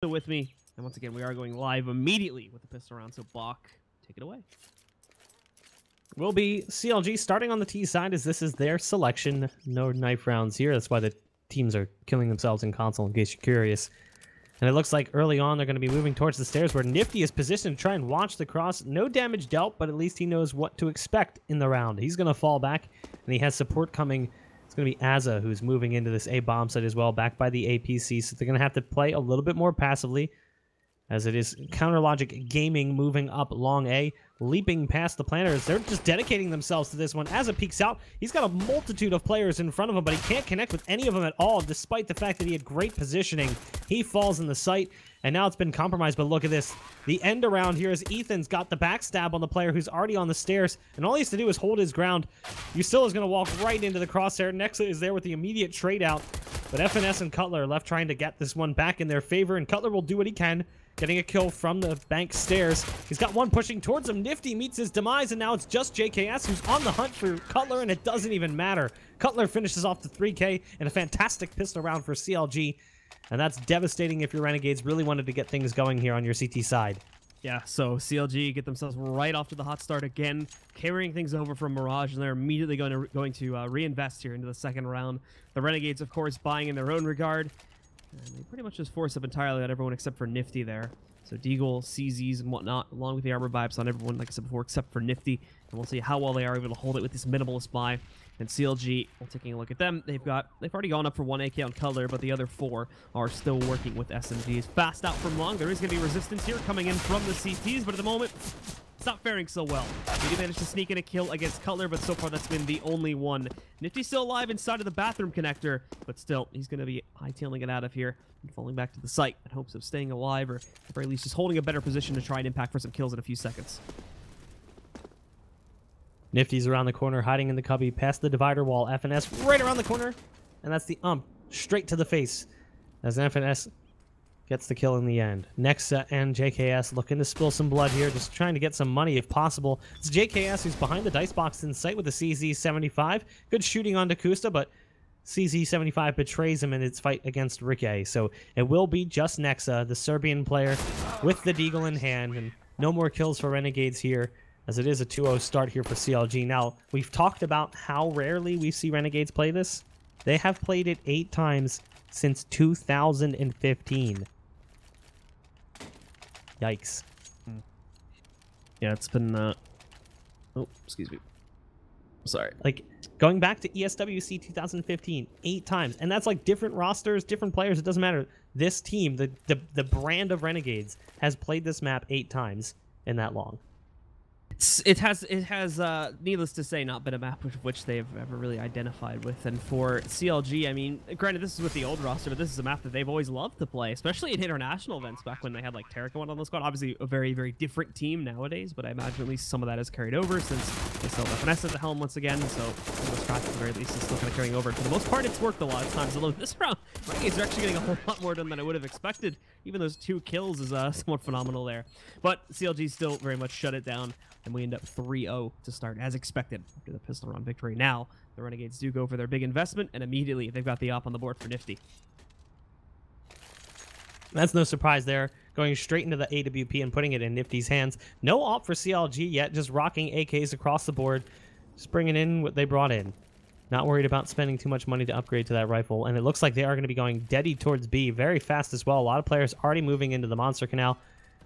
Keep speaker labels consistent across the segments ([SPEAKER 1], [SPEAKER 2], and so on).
[SPEAKER 1] still with me. And once again, we are going live immediately with the pistol round. So Bach, take it away.
[SPEAKER 2] Will be CLG starting on the T side, as this is their selection. No knife rounds here. That's why the teams are killing themselves in console, in case you're curious. And it looks like early on they're going to be moving towards the stairs, where Nifty is positioned to try and watch the cross. No damage dealt, but at least he knows what to expect in the round. He's going to fall back, and he has support coming. It's going to be Azza who's moving into this A bomb site as well, backed by the APC. So they're going to have to play a little bit more passively, as it is Counter Logic Gaming moving up long A, leaping past the planters. They're just dedicating themselves to this one. Azza peeks out. He's got a multitude of players in front of him, but he can't connect with any of them at all, despite the fact that he had great positioning. He falls in the site, and now it's been compromised, but look at this. The end around here is Ethan's got the backstab on the player who's already on the stairs, and all he has to do is hold his ground. Usil is going to walk right into the crosshair. Nexa is there with the immediate trade out, but FNS and Cutler are left trying to get this one back in their favor, and Cutler will do what he can, getting a kill from the bank stairs. He's got one pushing towards him. Nifty meets his demise, and now it's just JKS who's on the hunt for Cutler, and it doesn't even matter. Cutler finishes off the 3K and a fantastic pistol round for CLG, and that's devastating if your Renegades really wanted to get things going here on your CT side.
[SPEAKER 1] Yeah, so CLG get themselves right off to the hot start again, carrying things over from Mirage, and they're immediately going to reinvest here into the second round. The Renegades, of course, buying in their own regard. And they pretty much just force up entirely on everyone except for Nifty there. So Deagle, CZs, and whatnot, along with the armor vibes on everyone, like I said before, except for Nifty. And we'll see how well they are able to hold it with this minimalist buy. And CLG, well, taking a look at them, they've already gone up for 1 AK on Color, but the other 4 are still working with SMGs. Fast out from long. There is going to be resistance here coming in from the CTs, but at the moment, it's not faring so well. He did manage to sneak in a kill against Cutler, but so far that's been the only one. Nifty's still alive inside of the bathroom connector, but still, he's going to be hightailing it out of here and falling back to the site in hopes of staying alive, or at the very least just holding a better position to try and impact for some kills in a few seconds.
[SPEAKER 2] Nifty's around the corner, hiding in the cubby, past the divider wall. FNS right around the corner, and that's the straight to the face, as FNS gets the kill in the end. Nexa and JKS looking to spill some blood here, just trying to get some money if possible. It's JKS who's behind the dice box in sight with the CZ75. Good shooting on Dakusta, but CZ75 betrays him in its fight against Rike. So it will be just Nexa, the Serbian player, with the Deagle in hand, and no more kills for Renegades here, as it is a 2-0 start here for CLG. Now, we've talked about how rarely we see Renegades play this. They have played it 8 times since 2015. Yikes.
[SPEAKER 1] Yeah, it's been, oh, excuse me. Sorry.
[SPEAKER 2] Like, going back to ESWC 2015, 8 times. And that's like different rosters, different players. It doesn't matter. This team, the brand of Renegades, has played this map 8 times in that long.
[SPEAKER 1] It has, needless to say, not been a map which they've ever really identified with. And for CLG, I mean, granted, this is with the old roster, but this is a map that they've always loved to play, especially in international events back when they had, like, Terra on the squad. Obviously, a very, very different team nowadays, but I imagine at least some of that has carried over since they still have FNS at the helm once again. So, the strat at the very least is still kind of carrying over. For the most part, it's worked a lot of times. Although this round, Renegades are actually getting a whole lot more done than I would have expected. Even those 2 kills is somewhat phenomenal there. But CLG still very much shut it down. And we end up 3-0 to start, as expected, after the pistol round victory. Now, the Renegades do go for their big investment, and immediately they've got the op on the board for Nifty.
[SPEAKER 2] That's no surprise there, going straight into the AWP and putting it in Nifty's hands. No op for CLG yet, just rocking AKs across the board, just bringing in what they brought in. Not worried about spending too much money to upgrade to that rifle, and it looks like they are going to be going deady towards B very fast as well. A lot of players already moving into the Monster Canal.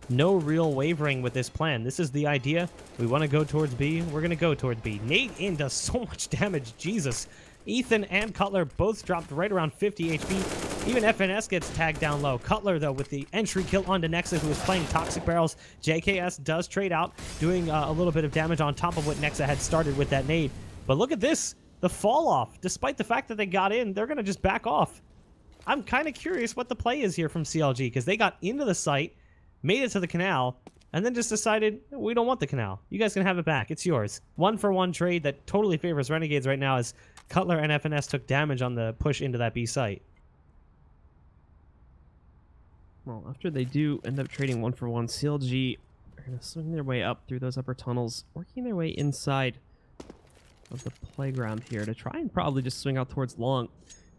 [SPEAKER 2] No real wavering with this plan. This is the idea. We want to go towards B. We're going to go towards B. Nade in does so much damage. Jesus. Ethan and Cutler both dropped right around 50 HP. Even FNS gets tagged down low. Cutler, though, with the entry kill onto Nexa, who is playing Toxic Barrels. JKS does trade out, doing a little bit of damage on top of what Nexa had started with that nade. But look at this. The fall off. Despite the fact that they got in, they're going to just back off. I'm kind of curious what the play is here from CLG, because they got into the site, made it to the canal, and then just decided, we don't want the canal. You guys can have it back. It's yours. 1-for-1 trade that totally favors Renegades right now, as Cutler and FNS took damage on the push into that B site.
[SPEAKER 1] Well, after they do end up trading 1-for-1, CLG are going to swing their way up through those upper tunnels, working their way inside of the playground here to try and probably just swing out towards long.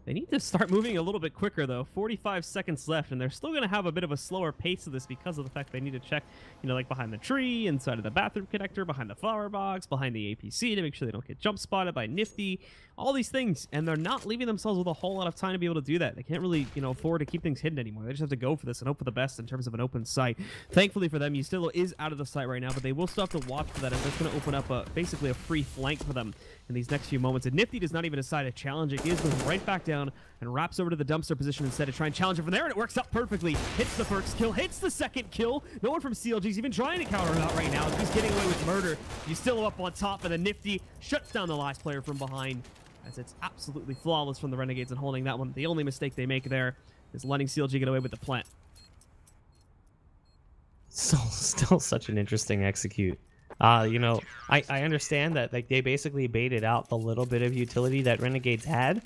[SPEAKER 1] They need to start moving a little bit quicker, though. 45 seconds left, and they're still going to have a bit of a slower pace of this because of the fact they need to check, you know, like behind the tree, inside of the bathroom connector, behind the flower box, behind the APC to make sure they don't get jump spotted by Nifty, all these things, and they're not leaving themselves with a whole lot of time to be able to do that. They can't really, you know, afford to keep things hidden anymore. They just have to go for this and hope for the best in terms of an open site. Thankfully for them, Ustillo is out of the site right now, but they will still have to watch for that, and that's going to open up basically a free flank for them in these next few moments. And Nifty does not even decide to challenge it. He is moving right back down and wraps over to the dumpster position instead to try and challenge it from there, and it works out perfectly. Hits the first kill, hits the second kill. No one from CLG is even trying to counter him out right now. He's getting away with murder. Ustillo up on top, and then Nifty shuts down the last player from behind, as it's absolutely flawless from the Renegades in holding that one. The only mistake they make there is letting CLG get away with the plant.
[SPEAKER 2] So, still such an interesting execute. You know, I understand that like they basically baited out the little bit of utility that Renegades had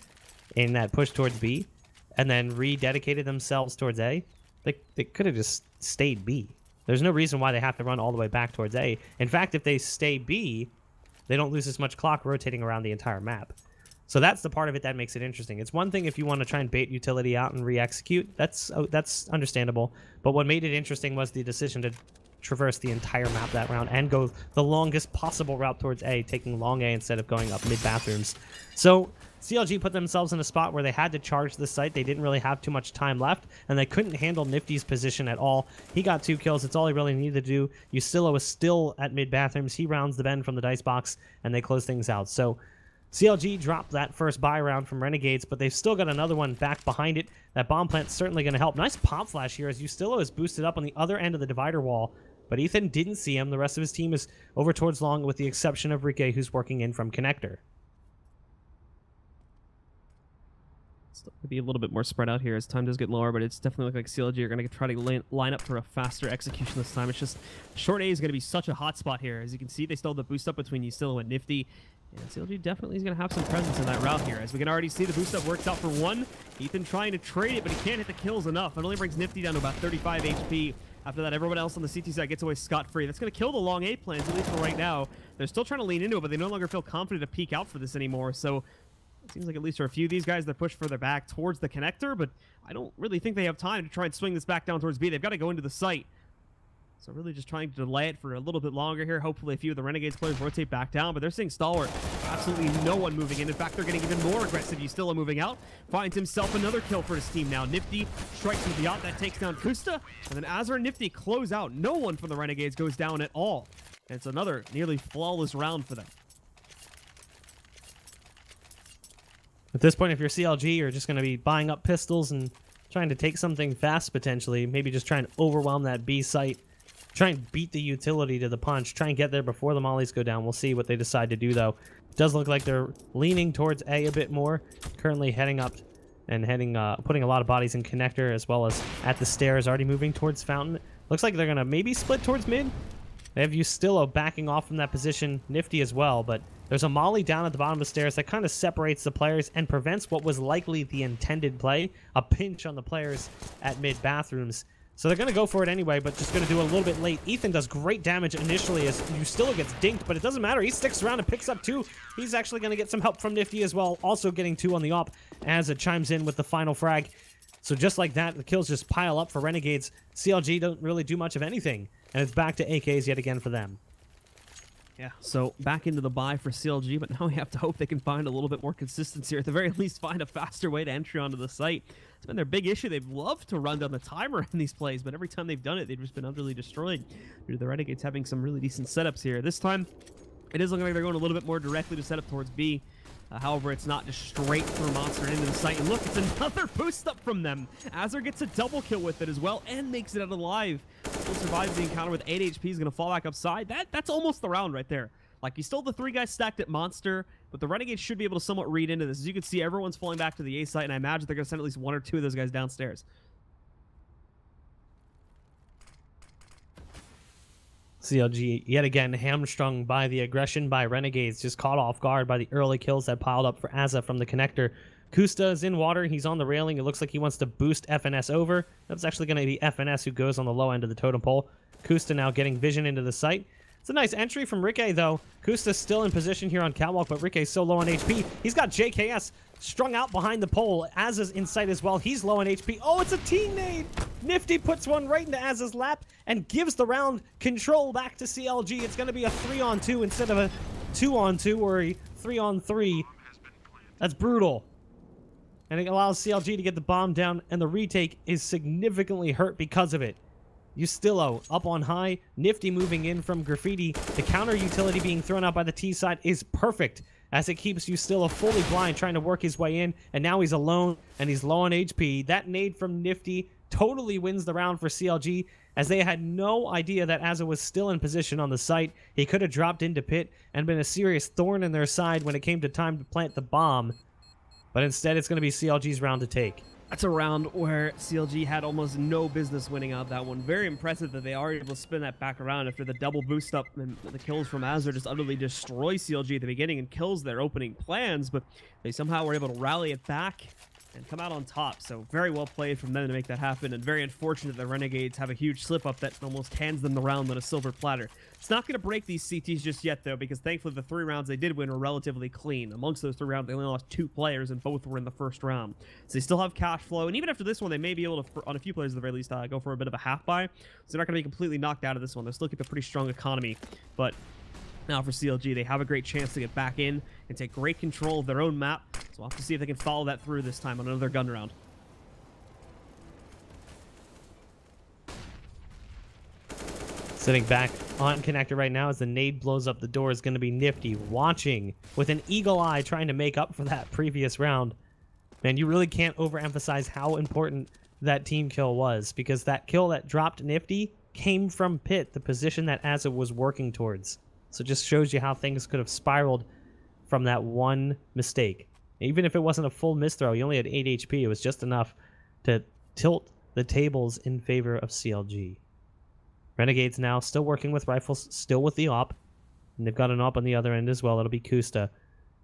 [SPEAKER 2] in that push towards B, and then rededicated themselves towards A. They could have just stayed B. There's no reason why they have to run all the way back towards A. In fact, if they stay B, they don't lose as much clock rotating around the entire map. So that's the part of it that makes it interesting. It's one thing if you want to try and bait utility out and re-execute. That's understandable. But what made it interesting was the decision to traverse the entire map that round and go the longest possible route towards A, taking long A instead of going up mid bathrooms. So CLG put themselves in a spot where they had to charge the site. They didn't really have too much time left, and they couldn't handle Nifty's position at all. He got 2 kills. It's all he really needed to do. Ustillo is still at mid bathrooms. He rounds the bend from the dice box, and they close things out. So CLG dropped that first buy round from Renegades, but they've still got another one back behind it. That bomb plant's certainly going to help. Nice pop flash here as Ustillo is boosted up on the other end of the divider wall, but Ethan didn't see him. The rest of his team is over towards long, with the exception of Rike, who's working in from connector.
[SPEAKER 1] Still could be a little bit more spread out here as time does get lower, but it's definitely like CLG are going to try to line up for a faster execution this time. It's just short A is going to be such a hot spot here. As you can see, they still have the boost up between Ustillo and Nifty. And CLG definitely is going to have some presence in that route here. As we can already see, the boost up works out for one. Ethan trying to trade it, but he can't hit the kills enough. It only brings Nifty down to about 35 HP. After that, everyone else on the CT side gets away scot-free. That's going to kill the long A plans, at least for right now. They're still trying to lean into it, but they no longer feel confident to peek out for this anymore. So it seems like at least for a few of these guys, they're pushed further back towards the connector, but I don't really think they have time to try and swing this back down towards B. They've got to go into the site. So really just trying to delay it for a little bit longer here. Hopefully a few of the Renegades players rotate back down, but they're seeing Stalwart. Absolutely no one moving in. In fact, they're getting even more aggressive. Ustillo moving out. Finds himself another kill for his team now. Nifty strikes with the yacht. That takes down Kusta. And then Azra and Nifty close out. No one from the Renegades goes down at all. And it's another nearly flawless round for them.
[SPEAKER 2] At this point, if you're CLG, you're just going to be buying up pistols and trying to take something fast, potentially. Maybe just try and overwhelm that B site. Try and beat the utility to the punch. Try and get there before the mollies go down. We'll see what they decide to do, though. It does look like they're leaning towards A a bit more. Currently heading up and putting a lot of bodies in connector, as well as at the stairs. Already moving towards fountain. Looks like they're going to maybe split towards mid. They have Ustillo backing off from that position. Nifty as well, but there's a molly down at the bottom of the stairs that kind of separates the players and prevents what was likely the intended play. A pinch on the players at mid bathrooms. So they're going to go for it anyway, but just going to do it a little bit late. Ethan does great damage initially as Ustillo gets dinked, but it doesn't matter. He sticks around and picks up 2. He's actually going to get some help from Nifty as well, also getting 2 on the op as it chimes in with the final frag. So just like that, the kills just pile up for Renegades. CLG don't really do much of anything, and it's back to AKs yet again for them.
[SPEAKER 1] Yeah, so back into the buy for CLG, but now we have to hope they can find a little bit more consistency, or at the very least find a faster way to entry onto the site. It's been their big issue. They've loved to run down the timer in these plays, but every time they've done it, they've just been utterly destroyed due to the Renegades having some really decent setups here. This time, it is looking like they're going a little bit more directly to set up towards B. However, it's not just straight through Monster and into the site. And look, it's another boost up from them. Azar gets a double kill with it as well and makes it out alive. Still survives the encounter with 8 HP. He's going to fall back upside. That's almost the round right there. Like, you still have the 3 guys stacked at Monster, but the Renegades should be able to somewhat read into this. As you can see, everyone's falling back to the A site, and I imagine they're going to send at least 1 or 2 of those guys downstairs.
[SPEAKER 2] CLG, yet again, hamstrung by the aggression by Renegades, just caught off guard by the early kills that piled up for Azza from the connector. Kusta is in water. He's on the railing. It looks like he wants to boost FNS over. That's actually going to be FNS who goes on the low end of the totem pole. Kusta now getting vision into the site. It's a nice entry from Rike, though. Kusta's still in position here on catwalk, but Rike's so low on HP. He's got JKS strung out behind the pole. Azza's in sight as well. He's low on HP. Oh, it's a team nade. Nifty puts one right into Azza's lap and gives the round control back to CLG. It's going to be a 3-on-2 instead of a 2-on-2 or a 3-on-3. That's brutal. And it allows CLG to get the bomb down, and the retake is significantly hurt because of it. Ustillo up on high, Nifty moving in from Graffiti. The counter utility being thrown out by the T side is perfect, as it keeps Ustillo fully blind, trying to work his way in, and now he's alone, and he's low on HP. That nade from Nifty totally wins the round for CLG, as they had no idea that Azza was still in position on the site. He could have dropped into pit and been a serious thorn in their side when it came to time to plant the bomb. But instead, it's going to be CLG's round to take.
[SPEAKER 1] That's a round where CLG had almost no business winning out that one. Very impressive that they are able to spin that back around after the double boost up, and the kills from Azure just utterly destroy CLG at the beginning and kills their opening plans, but they somehow were able to rally it back and come out on top. So very well played from them to make that happen, and very unfortunate that Renegades have a huge slip-up that almost hands them the round on a silver platter. It's not going to break these CTs just yet, though, because thankfully the 3 rounds they did win were relatively clean. Amongst those 3 rounds, they only lost 2 players, and both were in the first round. So they still have cash flow, and even after this one, they may be able to, on a few players at the very least, go for a bit of a half-buy. So they're not going to be completely knocked out of this one. They'll still keep a pretty strong economy, but now for CLG, they have a great chance to get back in and take great control of their own map. So we'll have to see if they can follow that through this time on another gun round.
[SPEAKER 2] Sitting back on connector right now as the nade blows up the door is going to be Nifty, watching with an eagle eye, trying to make up for that previous round. Man, you really can't overemphasize how important that team kill was, because that kill that dropped Nifty came from pit, the position that Azza was working towards. So it just shows you how things could have spiraled from that one mistake. Even if it wasn't a full misthrow, you only had 8 HP. It was just enough to tilt the tables in favor of CLG. Renegades now still working with rifles, still with the op. And they've got an op on the other end as well. It'll be Kusta.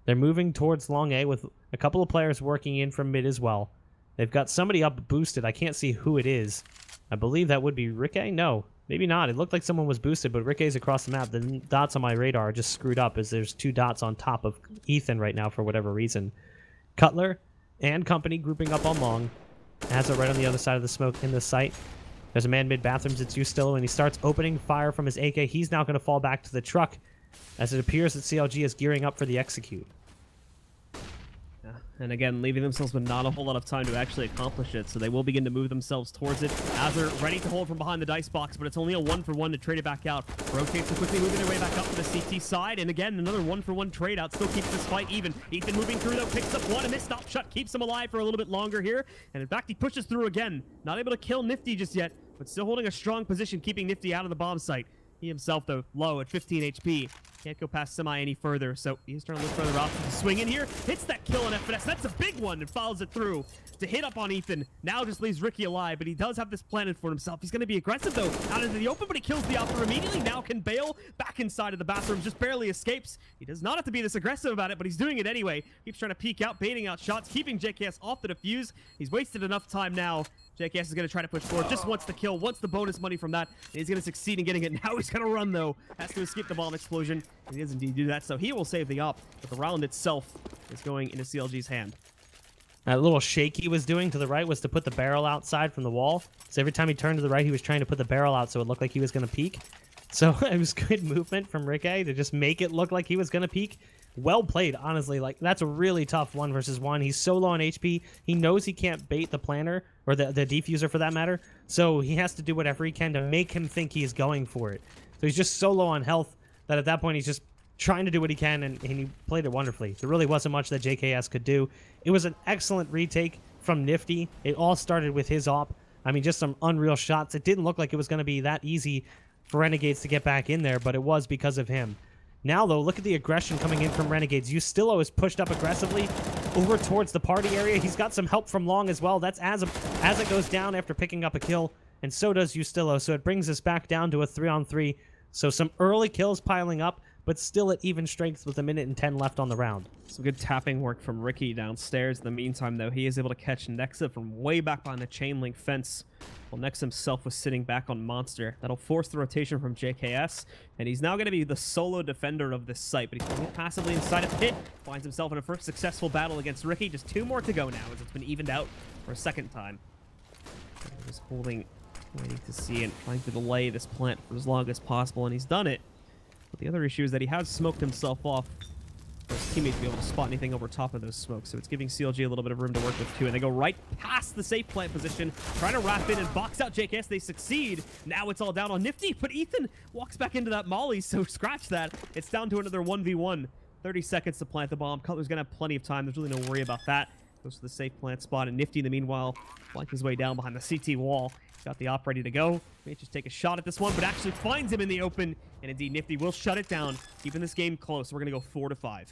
[SPEAKER 2] They're moving towards long A with a couple of players working in from mid as well. They've got somebody up boosted. I can't see who it is. I believe that would be Ricky? No. Maybe not. It looked like someone was boosted, but Ricky's across the map. The dots on my radar are just screwed up, as there's 2 dots on top of Ethan right now for whatever reason. Cutler and company grouping up on long. Azza right on the other side of the smoke in the site. There's a man mid-bathrooms. It's Ustillo, and he starts opening fire from his AK. He's now going to fall back to the truck, as it appears that CLG is gearing up for the execute.
[SPEAKER 1] Yeah. And again, leaving themselves with not a whole lot of time to actually accomplish it, so they will begin to move themselves towards it. Azure ready to hold from behind the dice box, but it's only a 1-for-1 to trade it back out. Rotates to quickly moving their way back up to the CT side, and again, another 1-for-1 trade out. Still keeps this fight even. Ethan moving through, though, picks up one. A missed stop shot keeps him alive for a little bit longer here, and in fact, he pushes through again. Not able to kill Nifty just yet, but still holding a strong position, keeping Nifty out of the bomb site. He himself, though, low at 15 HP. Can't go past Semi any further, so he's trying to look further off to swing in here. Hits that kill on FNS. That's a big one, and follows it through to hit up on Ethan. Now just leaves Ricky alive, but he does have this planted for himself. He's going to be aggressive, though, out into the open, but he kills the operator immediately. Now can bail back inside of the bathroom, just barely escapes. He does not have to be this aggressive about it, but he's doing it anyway. Keeps trying to peek out, baiting out shots, keeping JKS off the defuse. He's wasted enough time now. JKS is going to try to push forward, just wants the kill, wants the bonus money from that, and he's going to succeed in getting it. Now he's going to run, though. Has to escape the bomb explosion, and he does indeed do that, so he will save the op, but the round itself is going into CLG's hand.
[SPEAKER 2] That little shake he was doing to the right was to put the barrel outside from the wall. So every time he turned to the right, he was trying to put the barrel out so it looked like he was going to peek. So it was good movement from Ricky to just make it look like he was going to peek. Well played, honestly. Like, that's a really tough 1-versus-1. He's so low on HP. He knows he can't bait the planner, or the defuser for that matter. So he has to do whatever he can to make him think he's going for it. So he's just so low on health that at that point he's just trying to do what he can, and he played it wonderfully. There really wasn't much that JKS could do. It was an excellent retake from Nifty. It all started with his op. I mean, just some unreal shots. It didn't look like it was going to be that easy for Renegades to get back in there, but it was because of him. Now, though, look at the aggression coming in from Renegades. Ustillo is pushed up aggressively over towards the party area. He's got some help from long as well. That's as it goes down after picking up a kill, and so does Ustillo. So it brings us back down to a 3-on-3. So some early kills piling up, but still at even strength with 1:10 left on the round.
[SPEAKER 1] Some good tapping work from Ricky downstairs. In the meantime, though, he is able to catch Nexa from way back behind the chain link fence, while Nexa himself was sitting back on Monster. That'll force the rotation from JKS, and he's now going to be the solo defender of this site, but he's playing passively inside a pit. Finds himself in a first successful battle against Ricky. Just 2 more to go now, as it's been evened out for a second time. Just holding, waiting to see and trying to delay this plant for as long as possible, and he's done it. But the other issue is that he has smoked himself off for his teammates to be able to spot anything over top of those smokes. So it's giving CLG a little bit of room to work with too. And they go right past the safe plant position, trying to wrap in and box out JKS. They succeed. Now it's all down on Nifty, but Ethan walks back into that molly, so scratch that. It's down to another 1v1. 30 seconds to plant the bomb. Cutler's going to have plenty of time. There's really no worry about that. Goes to the safe plant spot, and Nifty in the meanwhile flank his way down behind the CT wall. Got the op ready to go. May just take a shot at this one, but actually finds him in the open. And indeed, Nifty will shut it down, keeping this game close. We're going to go 4-5.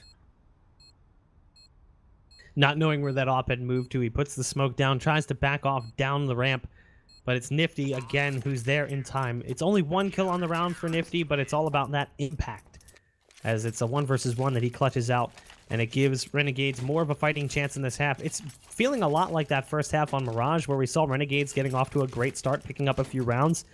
[SPEAKER 2] Not knowing where that op had moved to, he puts the smoke down, tries to back off down the ramp, but it's Nifty again who's there in time. It's only 1 kill on the round for Nifty, but it's all about that impact, as it's a 1 versus 1 that he clutches out, and it gives Renegades more of a fighting chance in this half. It's feeling a lot like that first half on Mirage, where we saw Renegades getting off to a great start, picking up a few rounds.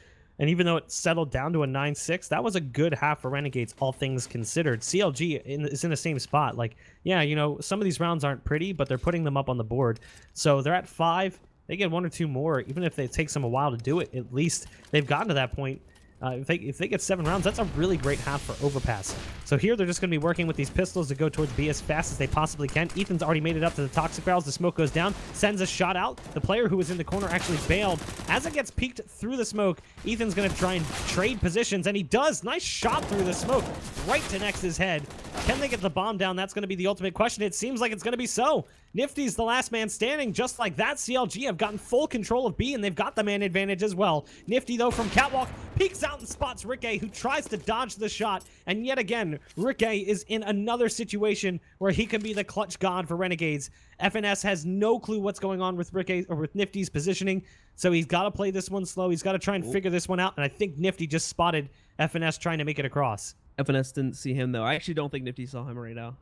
[SPEAKER 2] And even though it settled down to a 9-6, that was a good half for Renegades, all things considered. CLG is in the same spot. Like, yeah, you know, some of these rounds aren't pretty, but they're putting them up on the board. So they're at 5. They get 1 or 2 more. Even if it takes them a while to do it, at least they've gotten to that point. If they get 7 rounds, that's a really great half for Overpass. So here they're just going to be working with these pistols to go towards B as fast as they possibly can. Ethan's already made it up to the toxic barrels. The smoke goes down, sends a shot out. The player who was in the corner actually bailed. As it gets peeked through the smoke, Ethan's going to try and trade positions, and he does. Nice shot through the smoke, right to Nex's head. Can they get the bomb down? That's going to be the ultimate question. It seems like it's going to be so. Nifty's the last man standing. Just like that, CLG have gotten full control of B, and they've got the man advantage as well. Nifty, though, from Catwalk, peeks out and spots Ricky, who tries to dodge the shot. And yet again, Ricky is in another situation where he can be the clutch god for Renegades. FNS has no clue what's going on with Ricky or with Nifty's positioning, so he's got to play this one slow. He's got to try and figure this one out, and I think Nifty just spotted FNS trying to make it across.
[SPEAKER 1] FNS didn't see him, though. I actually don't think Nifty saw him right now.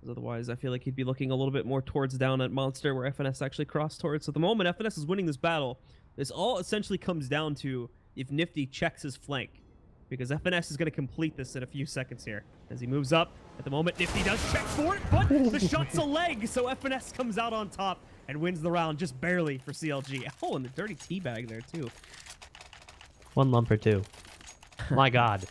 [SPEAKER 1] Otherwise, I feel like he'd be looking a little bit more towards down at Monster, where FNS actually crossed towards. So at the moment, FNS is winning this battle. This all essentially comes down to if Nifty checks his flank, because FNS is going to complete this in a few seconds here. As he moves up, at the moment, Nifty does check for it, but the shot's a leg, so FNS comes out on top and wins the round just barely for CLG. Oh, and the dirty teabag there, too.
[SPEAKER 2] 1 lump or 2. My God.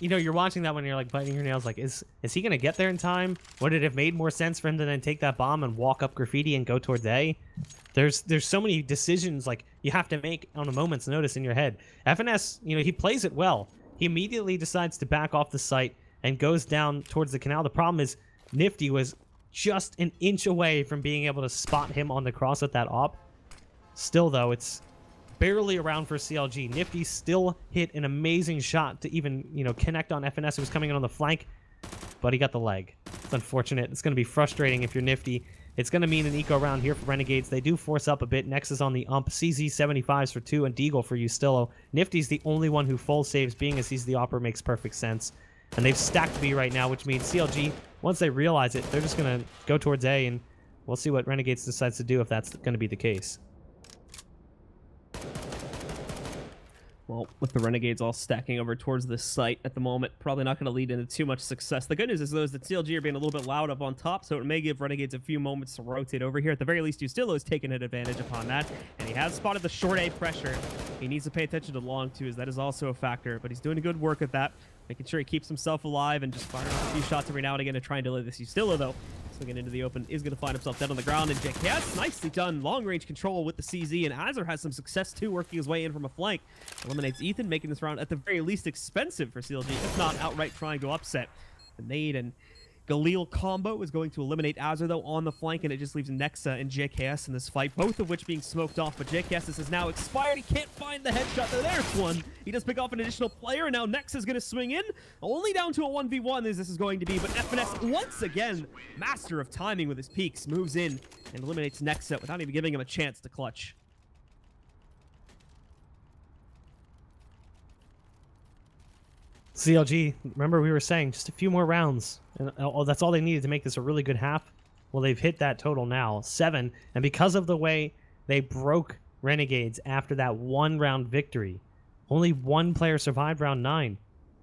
[SPEAKER 2] You know, you're watching that when you're like biting your nails, like, is he gonna get there in time? Would it have made more sense for him to then take that bomb and walk up Graffiti and go towards A? There's so many decisions like you have to make on a moment's notice in your head. FNS, you know, he plays it well. He immediately decides to back off the site and goes down towards the canal. The problem is Nifty was just an inch away from being able to spot him on the cross at that op. Still, though, it's barely around for CLG. Nifty still hit an amazing shot to even, you know, connect on FNS who was coming in on the flank, but he got the leg. It's unfortunate. It's going to be frustrating if you're Nifty. It's going to mean an eco round here for Renegades. They do force up a bit. Nexus on the ump. CZ 75s for 2 and Deagle for Ustillo. Nifty's the only one who full saves, being as he's the opera makes perfect sense. And they've stacked B right now, which means CLG, once they realize it, they're just going to go towards A, and we'll see what Renegades decides to do if that's going to be the case.
[SPEAKER 1] Well, with the Renegades all stacking over towards this site at the moment, probably not going to lead into too much success. The good news is, though, is that CLG are being a little bit loud up on top, so it may give Renegades a few moments to rotate over here. At the very least, Ustillo has taken an advantage upon that, and he has spotted the short A pressure. He needs to pay attention to long, too, as that is also a factor, but he's doing good work at that, making sure he keeps himself alive and just firing off a few shots every now and again to try and delay this. Ustillo, though, swinging into the open, is going to find himself dead on the ground, and JKS, nicely done, long-range control with the CZ, and Azur has some success, too, working his way in from a flank. Eliminates Ethan, making this round at the very least expensive for CLG, if not outright trying to upset. The nade and Galil combo is going to eliminate Azur, though, on the flank, and it just leaves Nexa and JKS in this fight, both of which being smoked off, but JKS is now expired. He can't find the headshot. There's one. He does pick off an additional player, and now Nexa is going to swing in. Only down to a 1v1 as this is going to be, but FNS, once again, master of timing with his peaks, moves in and eliminates Nexa without even giving him a chance to clutch.
[SPEAKER 2] CLG, remember we were saying just a few more rounds, and that's all they needed to make this a really good half. Well, they've hit that total now, 7, and because of the way they broke Renegades after that 1-round victory, only 1 player survived round 9,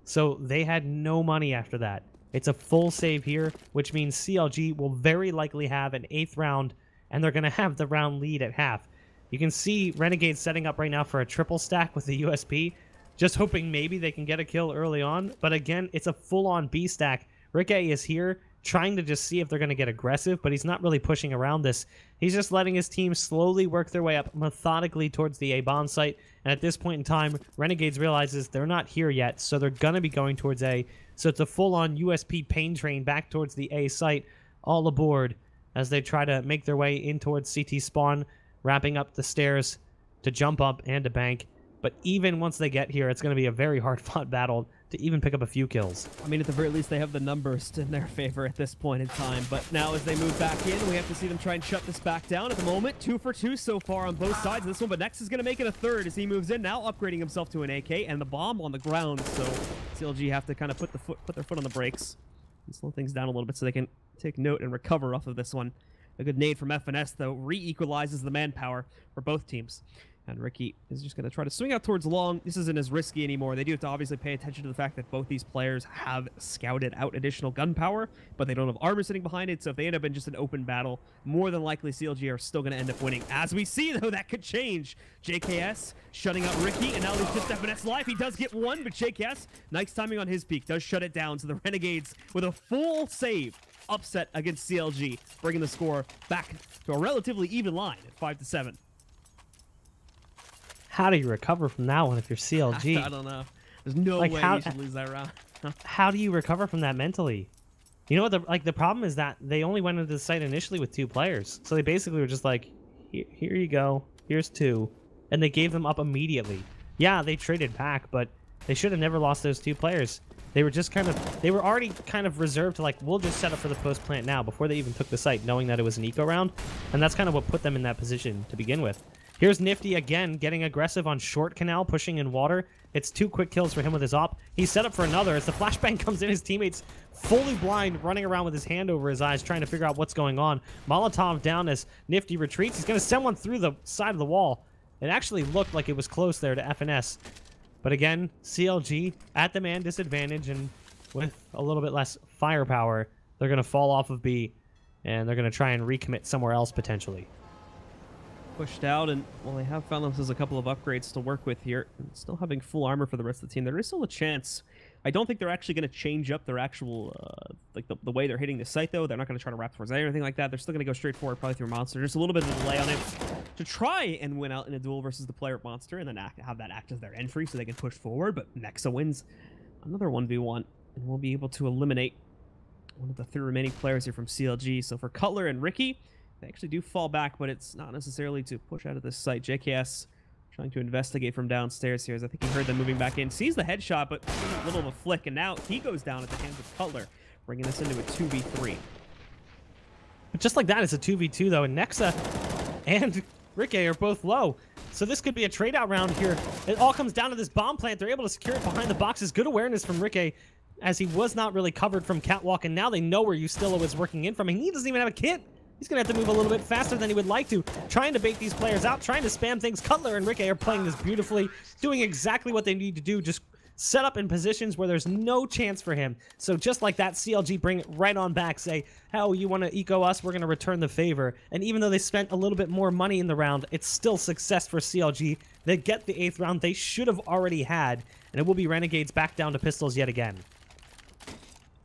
[SPEAKER 2] so they had no money after that. It's a full save here, which means CLG will very likely have an 8th round, and they're going to have the round lead at half. You can see Renegades setting up right now for a triple stack with the USP, just hoping maybe they can get a kill early on. But again, it's a full-on B stack. Ricky is here trying to just see if they're going to get aggressive, but he's not really pushing around this. He's just letting his team slowly work their way up methodically towards the A bomb site. And at this point in time, Renegades realizes they're not here yet, so they're going to be going towards A. So it's a full-on USP pain train back towards the A site, all aboard as they try to make their way in towards CT spawn, wrapping up the stairs to jump up and to bank. But even once they get here, it's going to be a very hard-fought battle to even pick up a few kills.
[SPEAKER 1] I mean, at the very least, they have the numbers in their favor at this point in time. But now as they move back in, we have to see them try and shut this back down. At the moment, 2 for 2 so far on both sides of this one. But Nex is going to make it a 3rd as he moves in, now upgrading himself to an AK and the bomb on the ground. So CLG have to kind of put their foot on the brakes and slow things down a little bit so they can take note and recover off of this one. A good nade from FNS, though, re-equalizes the manpower for both teams. And Ricky is just going to try to swing out towards long. This isn't as risky anymore. They do have to obviously pay attention to the fact that both these players have scouted out additional gun power, but they don't have armor sitting behind it. So if they end up in just an open battle, more than likely CLG are still going to end up winning. As we see, though, that could change. JKS shutting out Ricky, and now there's just FNS life. He does get 1, but JKS, nice timing on his peak, does shut it down. So the Renegades with a full save upset against CLG, bringing the score back to a relatively even line at 5-7.
[SPEAKER 2] How do you recover from that one if you're CLG?
[SPEAKER 1] I don't know. There's no way you should lose that round.
[SPEAKER 2] How do you recover from that mentally? You know what? The problem is that they only went into the site initially with 2 players, so they basically were just like, here you go, here's 2, and they gave them up immediately. Yeah, they traded back, but they should have never lost those 2 players. They were just they were already kind of reserved to, like, we'll just set up for the post plant now before they even took the site, knowing that it was an eco round, and that's kind of what put them in that position to begin with. Here's Nifty again, getting aggressive on short canal, pushing in water. It's 2 quick kills for him with his op. He's set up for another. As the flashbang comes in, his teammate's fully blind, running around with his hand over his eyes, trying to figure out what's going on. Molotov down as Nifty retreats. He's going to send one through the side of the wall. It actually looked like it was close there to FNS. But again, CLG at the man disadvantage, and with a little bit less firepower, they're going to fall off of B, and they're going to try and recommit somewhere else potentially.
[SPEAKER 1] Pushed out, and well, they have found themselves a couple of upgrades to work with here. And still having full armor for the rest of the team. There is still a chance. I don't think they're actually going to change up their actual, like the way they're hitting the site, though. They're not going to try to wrap towards A or anything like that. They're still going to go straight forward, probably through Monster. Just a little bit of a delay on it to try and win out in a duel versus the player Monster, and then have that act as their entry so they can push forward. But Nexa wins another 1v1, and we'll be able to eliminate one of the 3 remaining players here from CLG. So for Cutler and Ricky, they actually do fall back, but it's not necessarily to push out of this site. JKS trying to investigate from downstairs here, as I think he heard them moving back in. Sees the headshot, but a little of a flick, and now he goes down at the hands of Cutler, bringing us into a 2v3.
[SPEAKER 2] But just like that, it's a 2v2, though, and Nexa and Ricky are both low. So this could be a trade-out round here. It all comes down to this bomb plant. They're able to secure it behind the boxes. Good awareness from Ricky, as he was not really covered from Catwalk, and now they know where Ustilla was working in from, and he doesn't even have a kit. He's going to have to move a little bit faster than he would like to, trying to bait these players out, trying to spam things. Cutler and Ricky are playing this beautifully, doing exactly what they need to do, just set up in positions where there's no chance for him. So just like that, CLG bring it right on back, say, hell, you want to eco us? We're going to return the favor. And even though they spent a little bit more money in the round, it's still success for CLG. They get the 8th round they should have already had, and it will be Renegades back down to pistols yet again.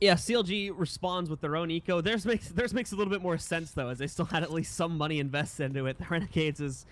[SPEAKER 1] Yeah, CLG responds with their own eco. Theirs makes a little bit more sense, though, as they still had at least some money invested into it. The Renegades is,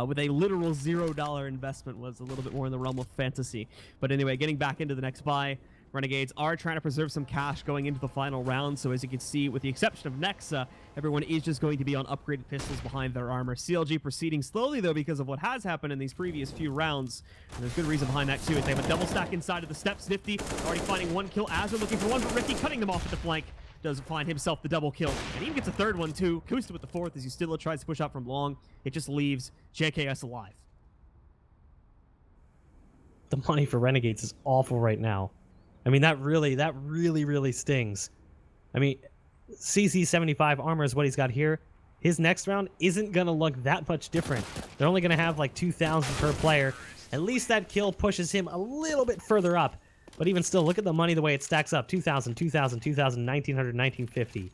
[SPEAKER 1] with a literal $0 investment, was a little bit more in the realm of fantasy. But anyway, getting back into the next buy, Renegades are trying to preserve some cash going into the final round. So as you can see, with the exception of Nexa, everyone is just going to be on upgraded pistols behind their armor. CLG proceeding slowly, though, because of what has happened in these previous few rounds. And there's good reason behind that, too, as they have a double stack inside of the steps. Nifty already finding 1 kill as they're looking for 1, but Ricky cutting them off at the flank does find himself the double kill. And even gets a 3rd one, too. Kusta with the 4th as Ustilla tries to push out from long. It just leaves JKS alive.
[SPEAKER 2] The money for Renegades is awful right now. I mean, that really stings. I mean, CC 75 armor is what he's got here. His next round isn't going to look that much different. They're only going to have like 2,000 per player. At least that kill pushes him a little bit further up. But even still, look at the money, the way it stacks up. 2,000, 2,000, 2,000, 1,900, 1,950.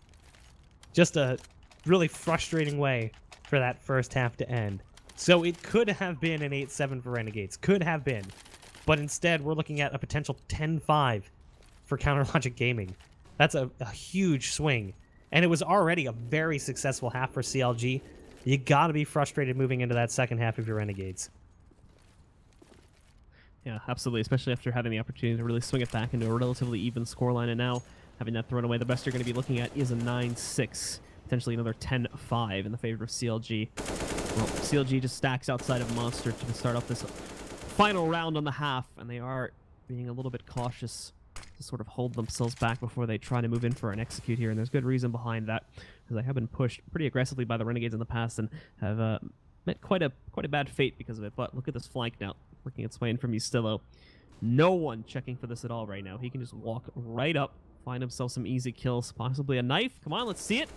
[SPEAKER 2] Just a really frustrating way for that first half to end. So it could have been an 8-7 for Renegades. Could have been. But instead, we're looking at a potential 10-5 for Counterlogic Gaming. That's a huge swing. And it was already a very successful half for CLG. You got to be frustrated moving into that second half of your Renegades.
[SPEAKER 1] Yeah, absolutely, especially after having the opportunity to really swing it back into a relatively even scoreline, and now having that thrown away, the best you're going to be looking at is a 9-6, potentially another 10-5 in the favor of CLG. Well, CLG just stacks outside of Monster to start off this final round on the half, and they are being a little bit cautious to sort of hold themselves back before they try to move in for an execute here, and there's good reason behind that, because they have been pushed pretty aggressively by the Renegades in the past and have met quite a bad fate because of it. But look at this flank now, working its way in from Ustillo. No one checking for this at all right now. He can just walk right up, find himself some easy kills, possibly a knife. Come on, let's see it.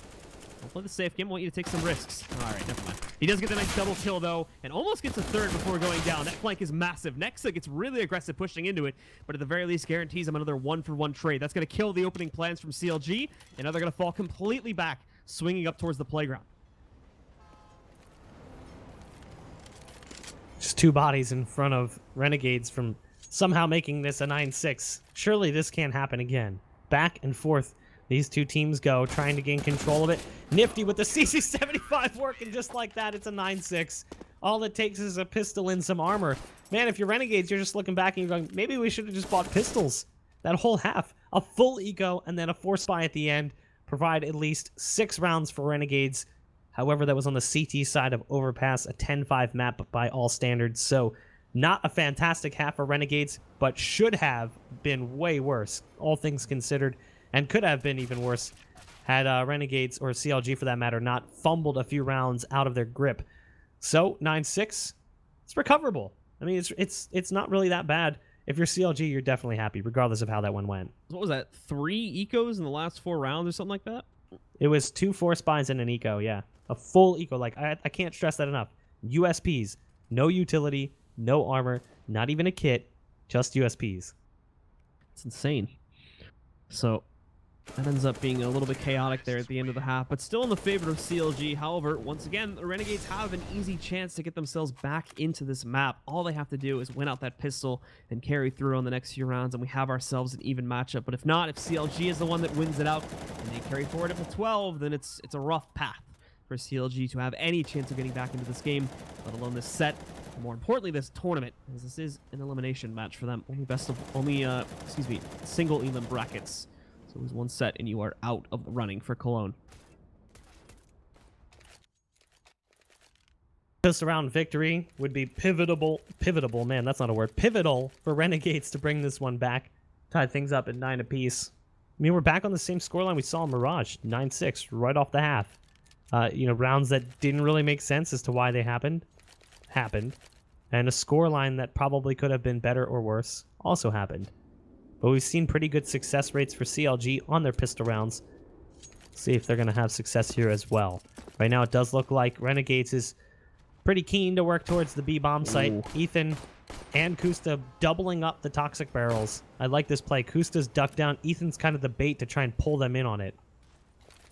[SPEAKER 1] Don't play the safe game. I want you to take some risks. All right, never mind. He does get the nice double kill, though, and almost gets a third before going down. That flank is massive. Nexa gets really aggressive pushing into it, but at the very least guarantees him another one-for-one trade. That's going to kill the opening plans from CLG, and now they're going to fall completely back, swinging up towards the playground.
[SPEAKER 2] Just two bodies in front of Renegades from somehow making this a 9-6. Surely this can't happen again. Back and forth these two teams go, trying to gain control of it. Nifty with the CC75 working just like that. It's a 9-6. All it takes is a pistol and some armor. Man, if you're Renegades, you're just looking back and you're going, maybe we should have just bought pistols. That whole half. A full eco and then a force spy at the end. Provide at least 6 rounds for Renegades. However, that was on the CT side of Overpass, a 10-5 map by all standards. So not a fantastic half for Renegades, but should have been way worse, all things considered. And could have been even worse had Renegades, or CLG for that matter, not fumbled a few rounds out of their grip. So 9-6, it's recoverable. I mean, it's not really that bad. If you're CLG, you're definitely happy, regardless of how that one went.
[SPEAKER 1] What was that, 3 ecos in the last 4 rounds or something like that?
[SPEAKER 2] It was 2 force spies and an eco, yeah. A full eco. Like, I can't stress that enough. USPs. No utility, no armor, not even a kit, just USPs.
[SPEAKER 1] It's insane. So that ends up being a little bit chaotic there at the end of the half, but still in the favor of CLG. However, once again, the Renegades have an easy chance to get themselves back into this map. All they have to do is win out that pistol and carry through on the next few rounds, and we have ourselves an even matchup. But if not, if CLG is the one that wins it out and they carry forward up to 12, then it's a rough path for CLG to have any chance of getting back into this game, let alone this set. More importantly, this tournament, as this is an elimination match for them. Only single elim brackets. So lose 1 set and you are out of the running for Cologne.
[SPEAKER 2] This round victory would be pivotal, man, that's not a word, pivotal for Renegades to bring this one back. Tied things up at 9 apiece. I mean, we're back on the same scoreline we saw in Mirage, 9-6, right off the half. You know, rounds that didn't really make sense as to why they happened. And a scoreline that probably could have been better or worse also happened. But we've seen pretty good success rates for CLG on their pistol rounds. See if they're going to have success here as well. Right now, it does look like Renegades is pretty keen to work towards the B-bomb site. Ooh. Ethan and Kusta doubling up the toxic barrels. I like this play. Kusta's ducked down. Ethan's kind of the bait to try and pull them in on it.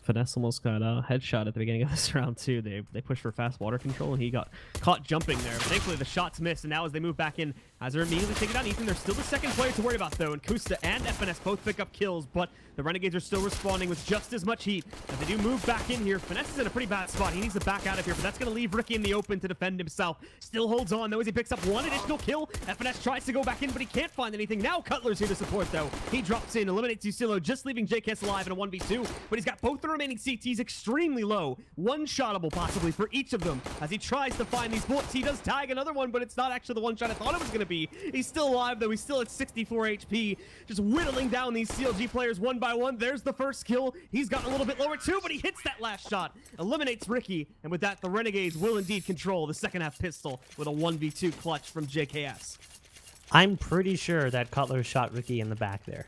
[SPEAKER 1] Finesse almost got a headshot at the beginning of this round, too. They pushed for fast water control, and he got caught jumping there. But thankfully, the shots missed, and now as they move back in, as they're immediately taking down Ethan, they're still the second player to worry about, though. And Kusta and FNS both pick up kills, but the Renegades are still responding with just as much heat. As they do move back in here, Finesse is in a pretty bad spot. He needs to back out of here, but that's going to leave Ricky in the open to defend himself. Still holds on, though, as he picks up 1 additional kill. FNS tries to go back in, but he can't find anything. Now Cutler's here to support, though. He drops in, eliminates Ustillo, just leaving JKS alive in a 1v2, but he's got both the remaining CTs extremely low. One-shottable, possibly, for each of them. As he tries to find these bullets, he does tag another one, but it's not actually the one shot I thought it was going to be. He's still alive, though. He's still at 64 HP. Just whittling down these CLG players one by one. There's the first kill. He's gotten a little bit lower, too, but he hits that last shot. Eliminates Ricky, and with that, the Renegades will indeed control the second half pistol with a 1v2 clutch from JKS.
[SPEAKER 2] I'm pretty sure that Cutler shot Ricky in the back there.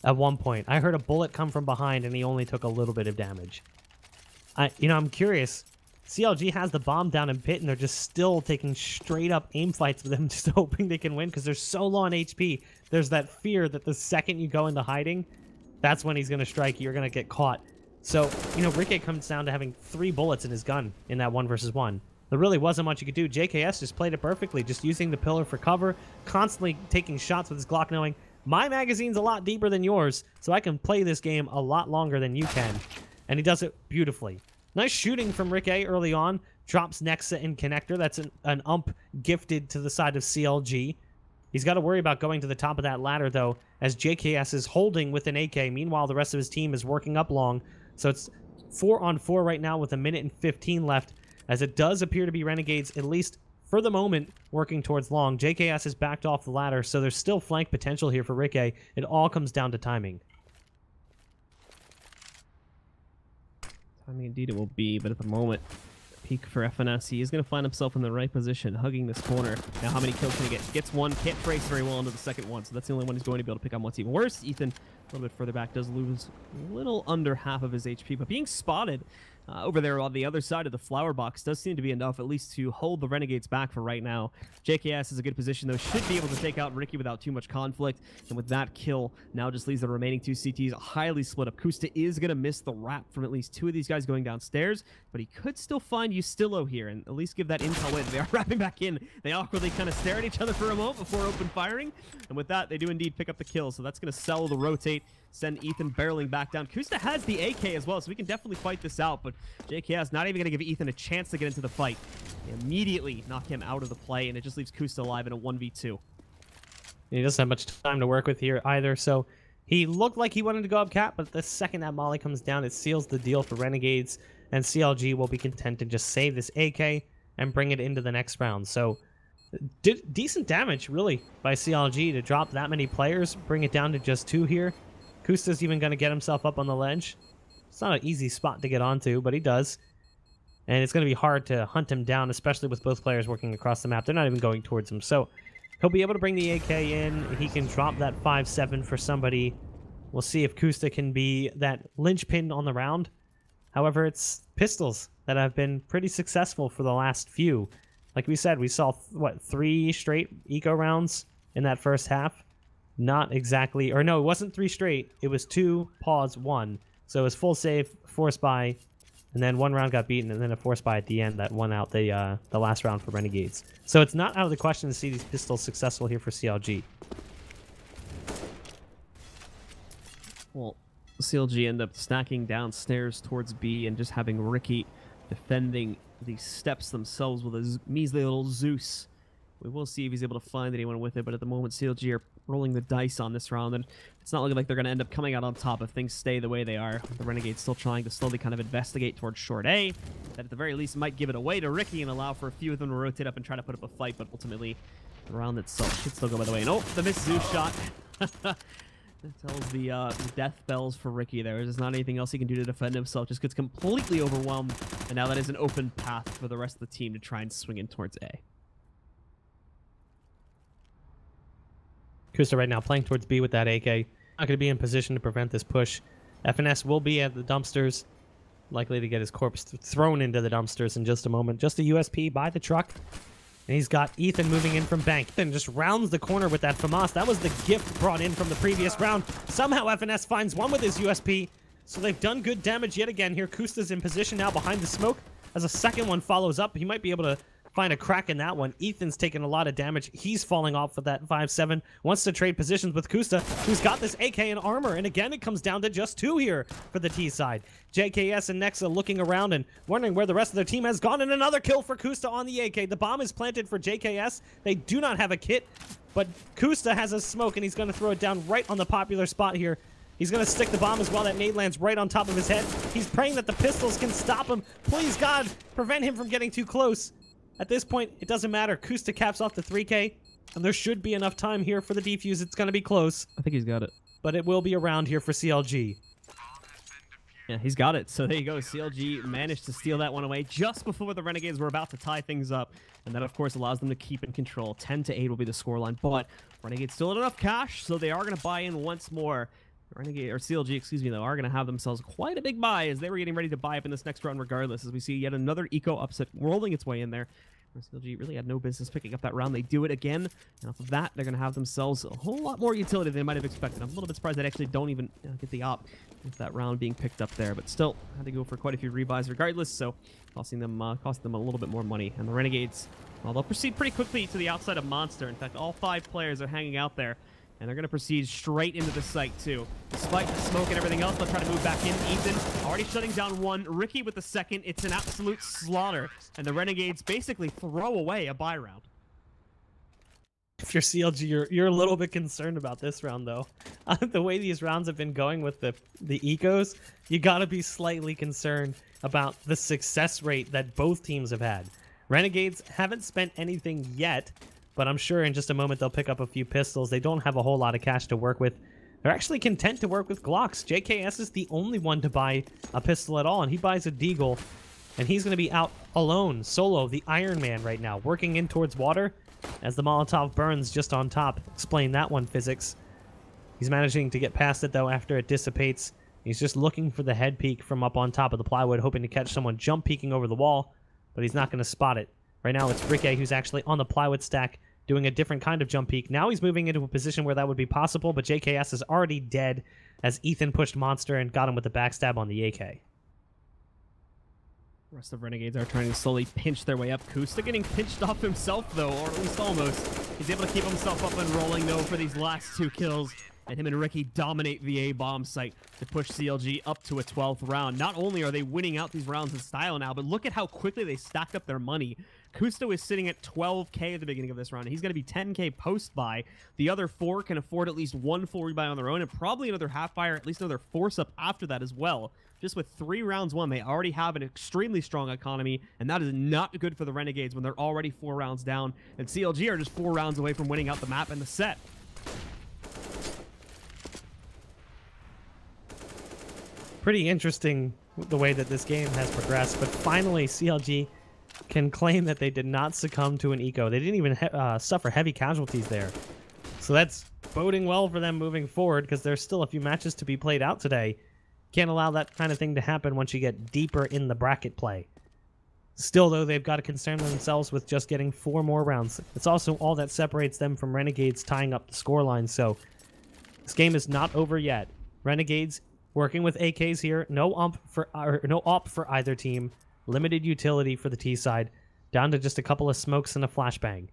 [SPEAKER 2] At one point, I heard a bullet come from behind, and he only took a little bit of damage. I'm curious. CLG has the bomb down in pit, and they're just still taking straight up aim fights with them, just hoping they can win because they're so low on HP. There's that fear that the second you go into hiding, that's when he's going to strike you. You're going to get caught. So, Ricky comes down to having 3 bullets in his gun in that 1 versus 1. There really wasn't much you could do. JKS just played it perfectly, just using the pillar for cover, constantly taking shots with his Glock, knowing my magazine's a lot deeper than yours, so I can play this game a lot longer than you can. And he does it beautifully. Nice shooting from Ricky early on. Drops Nexa in connector. That's an ump gifted to the side of CLG. He's got to worry about going to the top of that ladder, though, as JKS is holding with an AK. Meanwhile, the rest of his team is working up long. So it's 4-on-4 right now with 1:15 left, as it does appear to be Renegades, at least for the moment, working towards long. JKS has backed off the ladder, so there's still flank potential here for Ricky. It all comes down to timing.
[SPEAKER 1] Timing indeed it will be, but at the moment, peak for FNS. He is going to find himself in the right position, hugging this corner. Now, how many kills can he get? Gets one, can't trace very well into the second one, so that's the only one he's going to be able to pick on. What's even worse, Ethan, a little bit further back, does lose a little under half of his HP, but being spotted over there on the other side of the flower box does seem to be enough, at least to hold the Renegades back for right now. JKS is a good position, though. Should be able to take out Ricky without too much conflict. And with that kill, now just leaves the remaining 2 CTs highly split up. Kusta is going to miss the wrap from at least 2 of these guys going downstairs, but he could still find Ustillo here and at least give that intel away. They are wrapping back in. They awkwardly kind of stare at each other for a moment before open firing. And with that, they do indeed pick up the kill. So that's going to sell the rotate, send Ethan barreling back down. Kusta has the AK as well, so we can definitely fight this out, but JKS not even going to give Ethan a chance to get into the fight. They immediately knock him out of the play, and it just leaves Kusta alive in a 1v2.
[SPEAKER 2] He doesn't have much time to work with here either, so he looked like he wanted to go up cap, but the second that molly comes down, it seals the deal for Renegades, and CLG will be content to just save this AK and bring it into the next round. So decent damage, really, by CLG to drop that many players, bring it down to just 2 here. Kusta's even going to get himself up on the ledge. It's not an easy spot to get onto, but he does. And it's going to be hard to hunt him down, especially with both players working across the map. They're not even going towards him. So he'll be able to bring the AK in. He can drop that 5-7 for somebody. We'll see if Kusta can be that linchpin on the round. However, it's pistols that have been pretty successful for the last few. Like we said, we saw, 3 straight eco rounds in that first half. Not exactly, or no, it wasn't 3 straight. It was 2, pause, 1. So it was full save, force buy, and then 1 round got beaten, and then a force buy at the end that won out the last round for Renegades. So it's not out of the question to see these pistols successful here for CLG.
[SPEAKER 1] Well, CLG end up stacking downstairs towards B and just having Ricky defending the steps themselves with a measly little Zeus. We will see if he's able to find anyone with it, but at the moment, CLG are rolling the dice on this round, and it's not looking like they're going to end up coming out on top if things stay the way they are. The Renegades still trying to slowly kind of investigate towards short A. That at the very least might give it away to Ricky and allow for a few of them to rotate up and try to put up a fight, but ultimately, the round itself should still go by the way. And oh, the missed Zeus shot. That tells the death bells for Ricky there. There's not anything else he can do to defend himself. Just gets completely overwhelmed, and now that is an open path for the rest of the team to try and swing in towards A.
[SPEAKER 2] Kusta right now playing towards B with that AK. Not going to be in position to prevent this push. FNS will be at the dumpsters. Likely to get his corpse thrown into the dumpsters in just a moment. Just a USP by the truck. And he's got Ethan moving in from bank. Ethan just rounds the corner with that FAMAS. That was the gift brought in from the previous round. Somehow FNS finds one with his USP. So they've done good damage yet again here. Kusta's in position now behind the smoke. As a second one follows up, he might be able to find a crack in that one. Ethan's taking a lot of damage. He's falling off with that 5-7. Wants to trade positions with Kusta, who's got this AK and armor. And again, it comes down to just 2 here for the T side. JKS and Nexa looking around and wondering where the rest of their team has gone. And another kill for Kusta on the AK. The bomb is planted for JKS. They do not have a kit, but Kusta has a smoke, and he's going to throw it down right on the popular spot here. He's going to stick the bomb as well. That nade lands right on top of his head. He's praying that the pistols can stop him. Please, God, prevent him from getting too close. At this point, it doesn't matter. Kusta caps off the 3K, and there should be enough time here for the defuse. It's going to be close.
[SPEAKER 1] I think he's got it.
[SPEAKER 2] But it will be around here for CLG.
[SPEAKER 1] Yeah, he's got it. So there you go. CLG managed to steal that one away just before the Renegades were about to tie things up. And that, of course, allows them to keep in control. 10-8 will be the scoreline. But Renegades still had enough cash, so they are going to buy in once more. Renegade, or CLG, excuse me, though, are going to have themselves quite a big buy as they were getting ready to buy up in this next round regardless, as we see yet another eco upset rolling its way in there. CLG really had no business picking up that round. They do it again, and off of that, they're going to have themselves a whole lot more utility than they might have expected. I'm a little bit surprised they actually don't even get the op with that round being picked up there, but still had to go for quite a few rebuys regardless, so costing them a little bit more money. And the Renegades, well, they'll proceed pretty quickly to the outside of Monster. In fact, all 5 players are hanging out there. And they're going to proceed straight into the site, too. Despite the smoke and everything else, they'll try to move back in. Ethan already shutting down one. Ricky with the second. It's an absolute slaughter. And the Renegades basically throw away a buy round.
[SPEAKER 2] If you're CLG, you're a little bit concerned about this round, though. The way these rounds have been going with the ecos, you got to be slightly concerned about the success rate that both teams have had. Renegades haven't spent anything yet, but I'm sure in just a moment they'll pick up a few pistols. They don't have a whole lot of cash to work with. They're actually content to work with Glocks. JKS is the only one to buy a pistol at all, and he buys a Deagle, and he's going to be out alone, solo, the Iron Man right now, working in towards water as the Molotov burns just on top. Explain that one, physics. He's managing to get past it, though, after it dissipates. He's just looking for the head peek from up on top of the plywood, hoping to catch someone jump peeking over the wall, but he's not going to spot it. Right now, it's Ricky who's actually on the plywood stack, doing a different kind of jump peek. Now he's moving into a position where that would be possible, but JKS is already dead as Ethan pushed Monster and got him with the backstab on the AK.
[SPEAKER 1] The rest of Renegades are trying to slowly pinch their way up. Kusta getting pinched off himself, though, or at least almost. He's able to keep himself up and rolling, though, for these last 2 kills. And him and Ricky dominate the A-bomb site to push CLG up to a 12th round. Not only are they winning out these rounds in style now, but look at how quickly they stacked up their money. Kusto is sitting at 12K at the beginning of this round. He's going to be 10K post-buy. The other 4 can afford at least 1 full rebuy on their own, and probably another half buy or at least another force-up after that as well. Just with 3 rounds won, they already have an extremely strong economy, and that is not good for the Renegades when they're already 4 rounds down. And CLG are just 4 rounds away from winning out the map and the set.
[SPEAKER 2] Pretty interesting the way that this game has progressed, but finally CLG can claim that they did not succumb to an eco. They didn't even suffer heavy casualties there. So that's boding well for them moving forward, because there's still a few matches to be played out today. Can't allow that kind of thing to happen once you get deeper in the bracket play. Still, though, they've got to concern themselves with just getting 4 more rounds. It's also all that separates them from Renegades tying up the scoreline, so this game is not over yet. Renegades working with AKs here. No op for either team. Limited utility for the T side. Down to just a couple of smokes and a flashbang.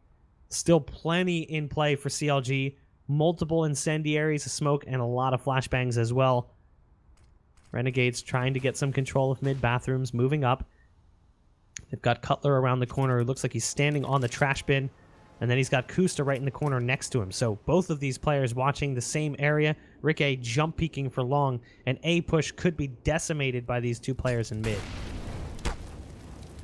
[SPEAKER 2] Still plenty in play for CLG. Multiple incendiaries, a smoke, and a lot of flashbangs as well. Renegades trying to get some control of mid bathrooms, moving up. They've got Cutler around the corner. It looks like he's standing on the trash bin. And then he's got Kusta right in the corner next to him. So both of these players watching the same area. Rick A jump peeking for long. And A push could be decimated by these 2 players in mid.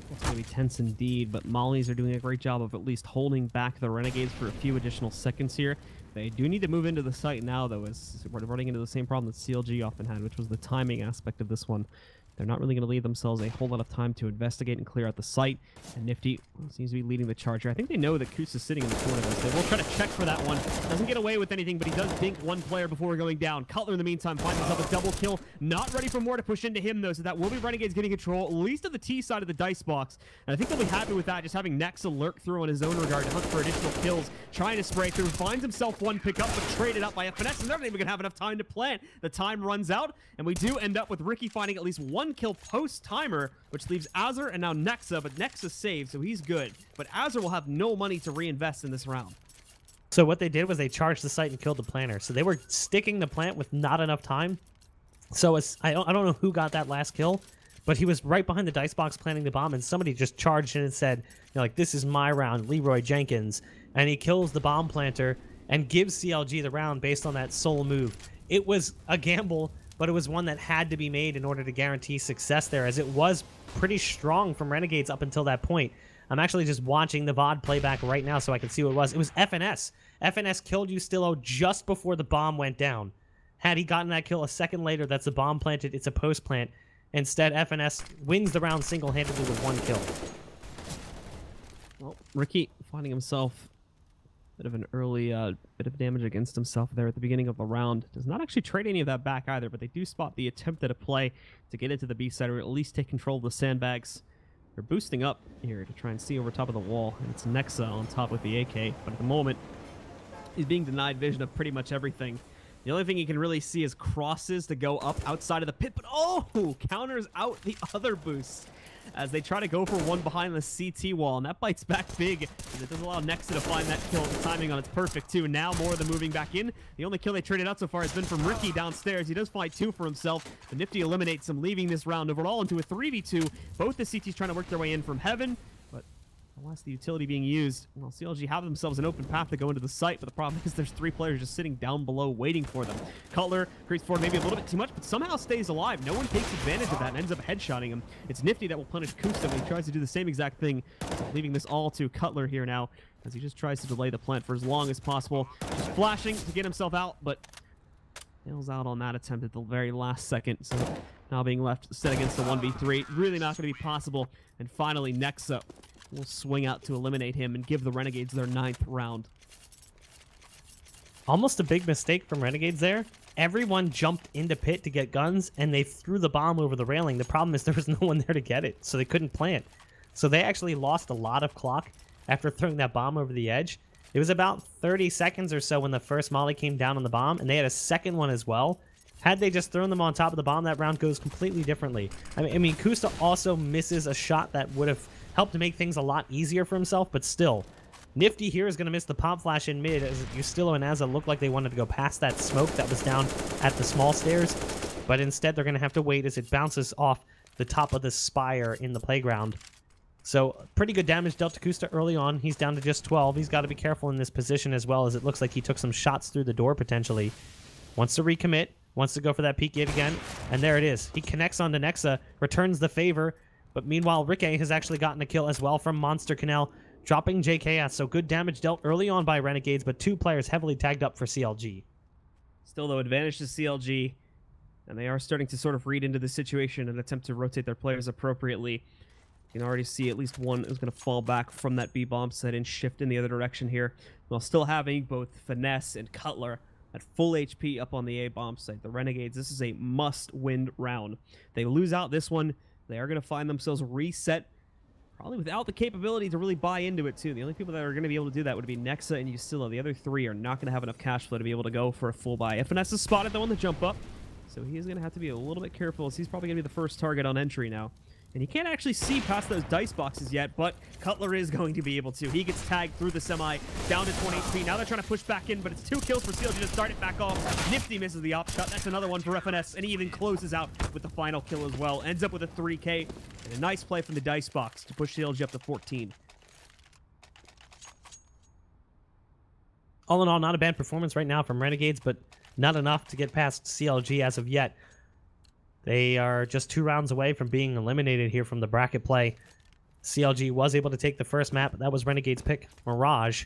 [SPEAKER 1] It's going to be tense indeed, but Mollies are doing a great job of at least holding back the Renegades for a few additional seconds here. They do need to move into the site now, though, as we're running into the same problem that CLG often had, which was the timing aspect of this one. They're not really going to leave themselves a whole lot of time to investigate and clear out the site. And Nifty seems to be leading the charge here. I think they know that Kus is sitting in the corner of this. They will try to check for that one. Doesn't get away with anything, but he does dink 1 player before going down. Cutler, in the meantime, finds himself a double kill. Not ready for more to push into him, though, so that will be Renegades getting control, at least of the T side of the dice box. And I think they'll be happy with that, just having Nexa lurk through on his own regard to hunt for additional kills. Trying to spray through, finds himself 1 pickup, but traded up by FNS, and they're not even going to have enough time to plant. The time runs out, and we do end up with Ricky finding at least 1 kill post-timer, which leaves Azur and now Nexa, but Nexa saved, so he's good. But Azur will have no money to reinvest in this round.
[SPEAKER 2] So what they did was they charged the site and killed the planter. So they were sticking the plant with not enough time. So I don't know who got that last kill, but he was right behind the dice box planting the bomb, and somebody just charged in and said, you know, like, this is my round, Leroy Jenkins. And he kills the bomb planter and gives CLG the round based on that sole move. It was a gamble, but it was one that had to be made in order to guarantee success there, as it was pretty strong from Renegades up until that point. I'm actually just watching the VOD playback right now so I can see what it was. It was FNS. FNS killed Ustillo just before the bomb went down. Had he gotten that kill a second later, that's a bomb planted. It's a post plant. Instead, FNS wins the round single-handedly with 1 kill.
[SPEAKER 1] Well, Ricky finding himself a bit of an early bit of damage against himself there at the beginning of the round. Does not actually trade any of that back either, but they do spot the attempt at a play to get into the B side or at least take control of the sandbags. They're boosting up here to try and see over top of the wall, and it's Nexa on top with the AK, but at the moment, he's being denied vision of pretty much everything. The only thing you can really see is crosses to go up outside of the pit, but oh, counters out the other boosts as they try to go for one behind the CT wall, and that bites back big, and it does allow Nexa to find that kill. The timing on it's perfect, too. Now more of them moving back in. The only kill they traded out so far has been from Ricky downstairs. He does find 2 for himself, but Nifty eliminates him, leaving this round overall into a 3v2. Both the CTs trying to work their way in from heaven, but unless the utility being used, well, CLG have themselves an open path to go into the site, but the problem is there's 3 players just sitting down below waiting for them. Cutler creeps forward maybe a little bit too much, but somehow stays alive. No one takes advantage of that and ends up headshotting him. It's Nifty that will punish Kusta when he tries to do the same exact thing, leaving this all to Cutler here now as he just tries to delay the plant for as long as possible. Just flashing to get himself out, but nails out on that attempt at the very last second. So now being left set against the 1v3, really not going to be possible. And finally, Nexa will swing out to eliminate him and give the Renegades their 9th round.
[SPEAKER 2] Almost a big mistake from Renegades there. Everyone jumped into pit to get guns, and they threw the bomb over the railing. The problem is there was no one there to get it, so they couldn't plant. So they actually lost a lot of clock after throwing that bomb over the edge. It was about 30 seconds or so when the first molly came down on the bomb, and they had a second one as well. Had they just thrown them on top of the bomb, that round goes completely differently. I mean, Kusta also misses a shot that would have helped to make things a lot easier for himself, but still, Nifty here is going to miss the pop flash in mid as Justillo and Azza looked like they wanted to go past that smoke that was down at the small stairs, but instead they're going to have to wait as it bounces off the top of the spire in the playground. So pretty good damage dealt to Kusta early on. He's down to just 12. He's got to be careful in this position as well, as it looks like he took some shots through the door potentially. Wants to recommit, wants to go for that peek yet again, and there it is. He connects onto Nexa, returns the favor, but meanwhile, Ricky has actually gotten a kill as well from Monster Canal, dropping JKS. So good damage dealt early on by Renegades, but 2 players heavily tagged up for CLG.
[SPEAKER 1] Still, though, advantage to CLG, and they are starting to sort of read into the situation and attempt to rotate their players appropriately. You can already see at least one is going to fall back from that B bomb set and shift in the other direction here, while still having both Finesse and Cutler at full HP up on the A bomb site. The Renegades, this is a must-win round. They lose out this one, they are going to find themselves reset, probably without the capability to really buy into it, too. The only people that are going to be able to do that would be Nexa and Justillo. The other 3 are not going to have enough cash flow to be able to go for a full buy. FNS is spotted, though, on the jump up, so he is going to have to be a little bit careful, as he's probably going to be the first target on entry now. And he can't actually see past those dice boxes yet, but Cutler is going to be able to. He gets tagged through the semi, down to 20 HP. Now they're trying to push back in, but it's 2 kills for CLG to start it back off. Nifty misses the op shot. That's another one for FNS, and he even closes out with the final kill as well. Ends up with a 3K, and a nice play from the dice box to push CLG up to 14.
[SPEAKER 2] All in all, not a bad performance right now from Renegades, but not enough to get past CLG as of yet. They are just 2 rounds away from being eliminated here from the bracket play. CLG was able to take the first map. That was Renegade's pick, Mirage.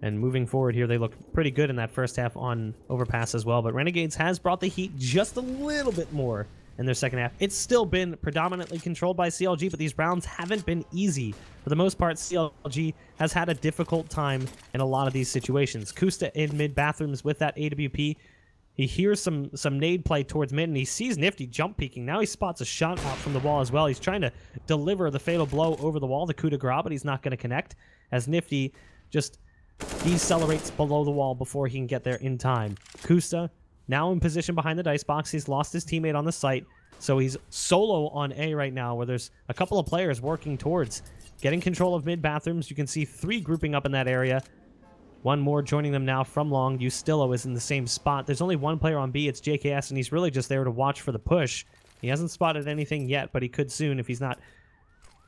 [SPEAKER 2] And moving forward here, they looked pretty good in that first half on Overpass as well. But Renegades has brought the heat just a little bit more in their second half. It's still been predominantly controlled by CLG, but these rounds haven't been easy. For the most part, CLG has had a difficult time in a lot of these situations. Kusta in mid bathrooms with that AWP. He hears some nade play towards mid, and he sees Nifty jump peeking. Now he spots a shot out from the wall as well. He's trying to deliver the fatal blow over the wall, the coup de grace, but he's not going to connect, as Nifty just decelerates below the wall before he can get there in time. Kusta now in position behind the dice box. He's lost his teammate on the site, so he's solo on A right now, where there's a couple of players working towards getting control of mid bathrooms. You can see 3 grouping up in that area. 1 more joining them now from long. Justillo is in the same spot. There's only 1 player on B. It's JKS, and he's really just there to watch for the push. He hasn't spotted anything yet, but he could soon if he's not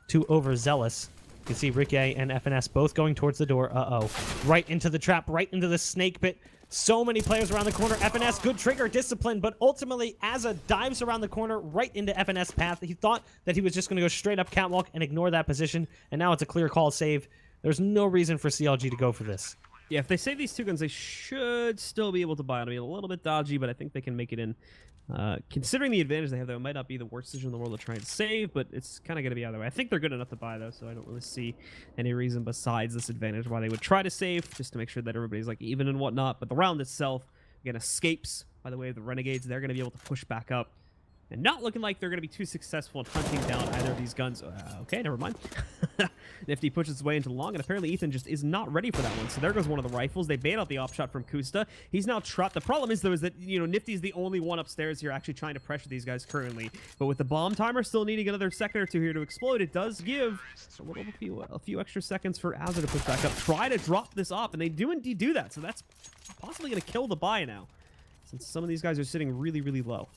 [SPEAKER 2] too overzealous. You can see Ricky and FNS both going towards the door. Uh-oh. Right into the trap, right into the snake pit. So many players around the corner. FNS, good trigger, discipline, but ultimately, Azza dives around the corner right into FNS' path. He thought that he was just going to go straight up catwalk and ignore that position, and now it's a clear call save. There's no reason for CLG to go for this.
[SPEAKER 1] Yeah, if they save these 2 guns, they should still be able to buy it. It'll be a little bit dodgy, but I think they can make it in. Considering the advantage they have, though, it might not be the worst decision in the world to try and save, but it's kind of going to be either way. I think they're good enough to buy, though, so I don't really see any reason besides this advantage why they would try to save, just to make sure that everybody's like even and whatnot. But the round itself, again, escapes by the way of the Renegades. They're going to be able to push back up. And not looking like they're going to be too successful in hunting down either of these guns. Okay, never mind. Nifty pushes his way into long, and apparently Ethan just is not ready for that one. So there goes one of the rifles. They bait out the op shot from Kusta. He's now trapped. The problem is, though, is that, you know, Nifty's the only one upstairs here actually trying to pressure these guys currently. But with the bomb timer still needing another second or two here to explode, it does give a few extra seconds for Azure to push back up. Try to drop this op, and they do indeed do that. So that's possibly going to kill the buy now, since some of these guys are sitting really, really low.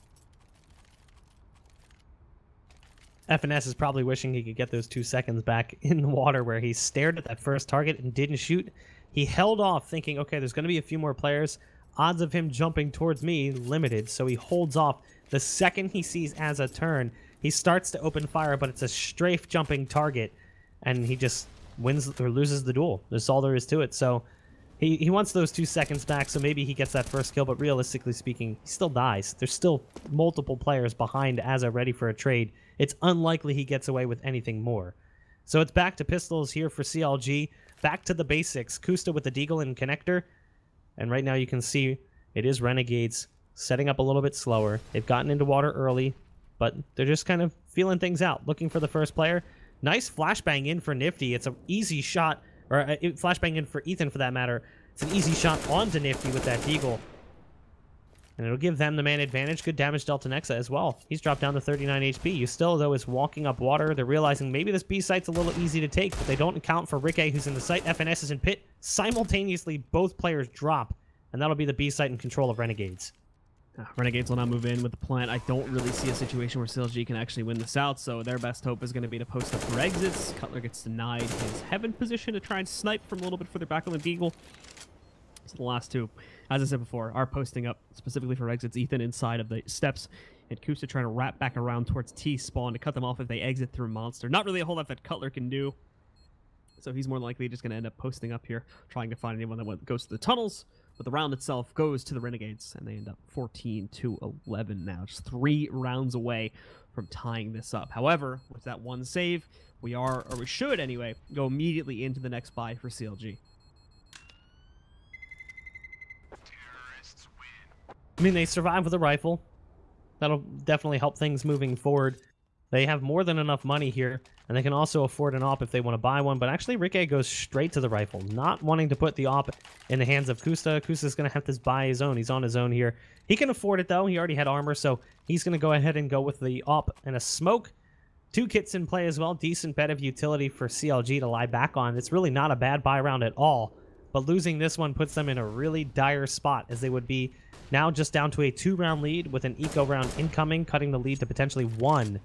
[SPEAKER 2] FNS is probably wishing he could get those 2 seconds back in the water where he stared at that first target and didn't shoot. He held off thinking, okay, there's going to be a few more players. Odds of him jumping towards me, limited. So he holds off. The second he sees as a turn, he starts to open fire, but it's a strafe jumping target. And he just wins or loses the duel. That's all there is to it. So he wants those 2 seconds back, so maybe he gets that first kill. But realistically speaking, he still dies. There's still multiple players behind Azza ready for a trade. It's unlikely he gets away with anything more. So it's back to pistols here for CLG. Back to the basics. Kusta with the deagle and connector. And right now you can see it is Renegades setting up a little bit slower. They've gotten into water early, but they're just kind of feeling things out, looking for the first player. Nice flashbang in for Nifty. It's an easy shot, or flashbang in for Ethan for that matter. It's an easy shot onto Nifty with that deagle. And it'll give them the man advantage. Good damage dealt to Nexa as well. He's dropped down to 39 HP. You still, though, is walking up water. They're realizing maybe this B site's a little easy to take, but they don't account for Rick A, who's in the site. FNS is in pit. Simultaneously, both players drop, and that'll be the B site in control of Renegades.
[SPEAKER 1] Renegades will now move in with the plant. I don't really see a situation where CLG can actually win this out, so their best hope is going to be to post up for exits. Cutler gets denied his heaven position to try and snipe from a little bit further back on the deagle. So the last 2, as I said before, are posting up specifically for exits. Ethan inside of the steps, and Kusa trying to wrap back around towards T-spawn to cut them off if they exit through Monster. Not really a whole lot that Cutler can do, so he's more likely just going to end up posting up here, trying to find anyone that goes to the tunnels. But the round itself goes to the Renegades, and they end up 14-11 now, just 3 rounds away from tying this up. However, with that one save, we should anyway, go immediately into the next buy for CLG.
[SPEAKER 2] I mean, they survive with a rifle. That'll definitely help things moving forward. They have more than enough money here, and they can also afford an op if they want to buy one. But actually, Rick goes straight to the rifle, not wanting to put the op in the hands of Kusta. Kusta's going to have to buy his own. He's on his own here. He can afford it, though. He already had armor, so he's going to go ahead and go with the op and a smoke. 2 kits in play as well. Decent bit of utility for CLG to lie back on. It's really not a bad buy round at all. But losing this one puts them in a really dire spot, as they would be now just down to a 2-round lead with an eco round incoming, cutting the lead to potentially 1.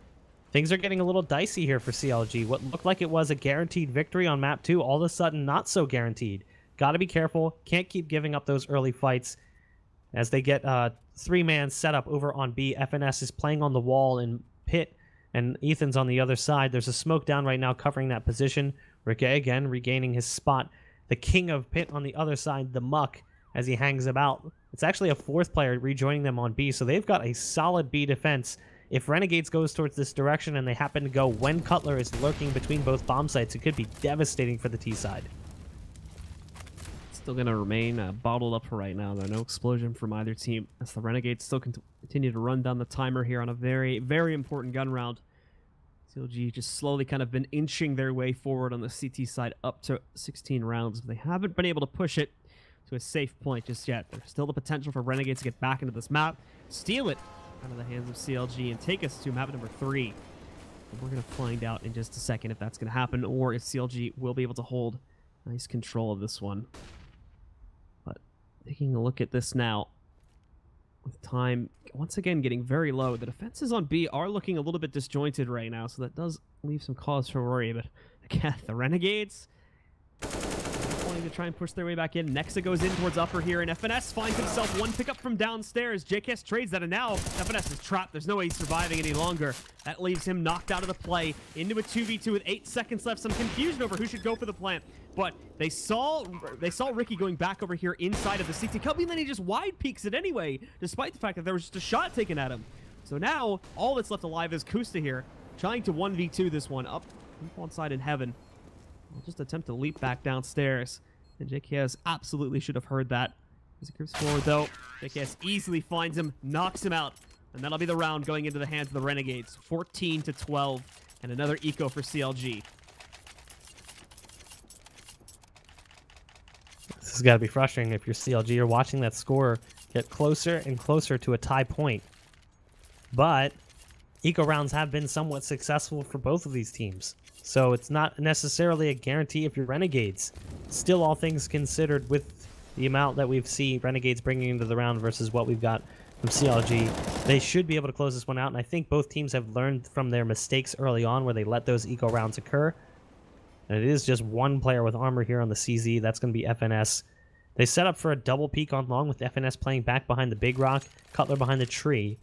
[SPEAKER 2] Things are getting a little dicey here for CLG. What looked like it was a guaranteed victory on map 2, all of a sudden not so guaranteed. Got to be careful. Can't keep giving up those early fights. As they get 3-man setup over on B, FNS is playing on the wall in pit, and Ethan's on the other side. There's a smoke down right now covering that position. Rick again regaining his spot. The king of pit on the other side, the Muck, as he hangs about. It's actually a 4th player rejoining them on B, so they've got a solid B defense. If Renegades goes towards this direction and they happen to go when Cutler is lurking between both bomb sites, it could be devastating for the T side.
[SPEAKER 1] Still going to remain bottled up for right now, though. No explosion from either team, as the Renegades still continue to run down the timer here on a very, very important gun round. CLG just slowly kind of been inching their way forward on the CT side up to 16 rounds. But they haven't been able to push it to a safe point just yet. There's still the potential for Renegades to get back into this map, steal it out of the hands of CLG, and take us to map number 3. And we're going to find out in just a second if that's going to happen, or if CLG will be able to hold nice control of this one. But taking a look at this now, with time once again getting very low, the defenses on B are looking a little bit disjointed right now, so that does leave some cause for worry. But again, the Renegades wanting to try and push their way back in. Nexa goes in towards upper here, and FNS finds himself one pickup from downstairs. JKS trades that, and now FNS is trapped. There's no way he's surviving any longer. That leaves him knocked out of the play into a 2v2 with 8 seconds left. Some confusion over who should go for the plant, but they saw Ricky going back over here inside of the CT cubby, and then he just wide peeks it anyway, despite the fact that there was just a shot taken at him. So now all that's left alive is Kusta here, trying to 1v2 this one up one side in heaven. I'll just attempt to leap back downstairs. And JKS absolutely should have heard that. As he creeps forward, though, JKS easily finds him, knocks him out. And that'll be the round going into the hands of the Renegades. 14-12. And another eco for CLG.
[SPEAKER 2] This has got to be frustrating if you're CLG. You're watching that score get closer and closer to a tie point. But eco rounds have been somewhat successful for both of these teams. So it's not necessarily a guarantee if you're Renegades. Still, all things considered, with the amount that we've seen Renegades bringing into the round versus what we've got from CLG, they should be able to close this one out. And I think both teams have learned from their mistakes early on where they let those eco rounds occur. And it is just one player with armor here on the CZ. That's going to be FNS. They set up for a double peek on long with FNS playing back behind the big rock, Cutler behind the tree.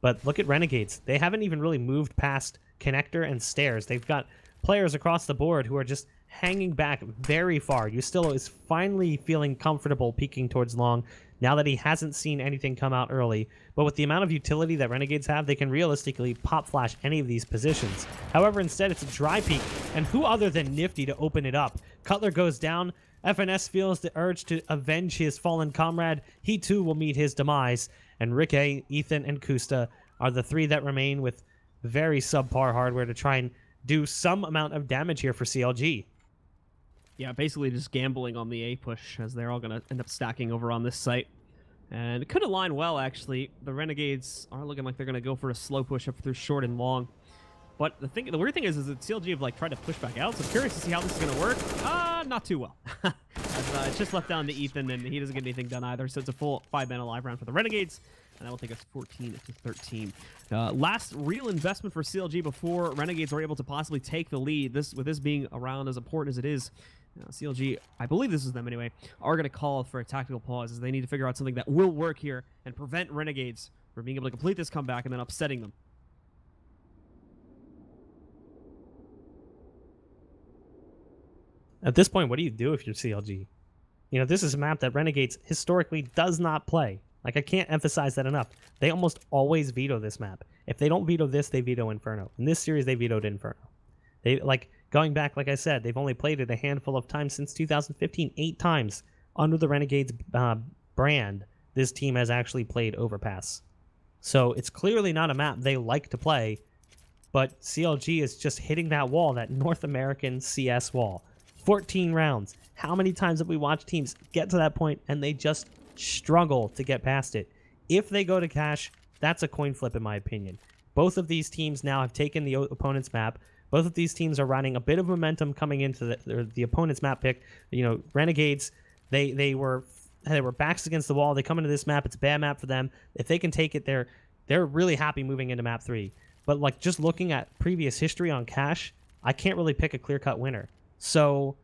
[SPEAKER 2] But look at Renegades. They haven't even really moved past connector and stairs. They've got players across the board who are just hanging back very far. Yustello is finally feeling comfortable peeking towards long now that he hasn't seen anything come out early. But with the amount of utility that Renegades have, they can realistically pop flash any of these positions. However, instead it's a dry peek, and who other than Nifty to open it up? Cutler goes down. FNS feels the urge to avenge his fallen comrade. He too will meet his demise. And Ricky, Ethan, and Kusta are the three that remain with very subpar hardware to try and do some amount of damage here for CLG.
[SPEAKER 1] Yeah, basically just gambling on the A push, as they're all going to end up stacking over on this site. And it could align well, actually. The Renegades are looking like they're going to go for a slow push up through short and long. But the weird thing is that CLG have tried to push back out, so I'm curious to see how this is going to work. Not too well. It's just left down to Ethan, and he doesn't get anything done either, so it's a full 5-man alive round for the Renegades. And that will take us 14-13. Last real investment for CLG before Renegades are able to possibly take the lead. With this being a round as important as it is, CLG, I believe this is them anyway, are going to call for a tactical pause as they need to figure out something that will work here and prevent Renegades from being able to complete this comeback and then upsetting them.
[SPEAKER 2] At this point, what do you do if you're CLG? You know, this is a map that Renegades historically does not play. Like, I can't emphasize that enough. They almost always veto this map. If they don't veto this, they veto Inferno. In this series, they vetoed Inferno. They, going back, like I said, they've only played it a handful of times since 2015. 8 times under the Renegades brand, this team has actually played Overpass. So it's clearly not a map they like to play, but CLG is just hitting that wall, that North American CS wall. 14 rounds. How many times have we watched teams get to that point and they just struggle to get past it? If they go to cash, that's a coin flip in my opinion. Both of these teams now have taken the opponent's map. Both of these teams are riding a bit of momentum coming into the opponent's map pick. You know, Renegades, they were backs against the wall. They come into this map. It's a bad map for them. If they can take it, they're really happy moving into map 3. But just looking at previous history on cash, I can't really pick a clear-cut winner. So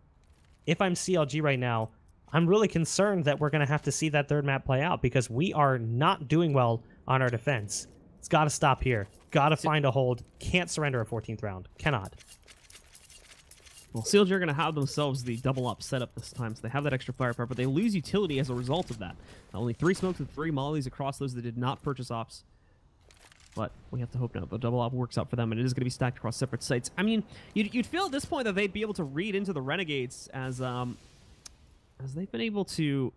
[SPEAKER 2] if I'm CLG right now, I'm really concerned that we're going to have to see that third map play out because we are not doing well on our defense. It's got to stop here. Got to find a hold. Can't surrender a 14th round. Cannot.
[SPEAKER 1] Well, CLG are going to have themselves the double up setup this time, so they have that extra firepower, but they lose utility as a result of that. Only 3 smokes and 3 mollies across those that did not purchase ops. But we have to hope now the double op works out for them, and it is going to be stacked across separate sites. I mean, you'd feel at this point that they'd be able to read into the Renegades as they've been able to...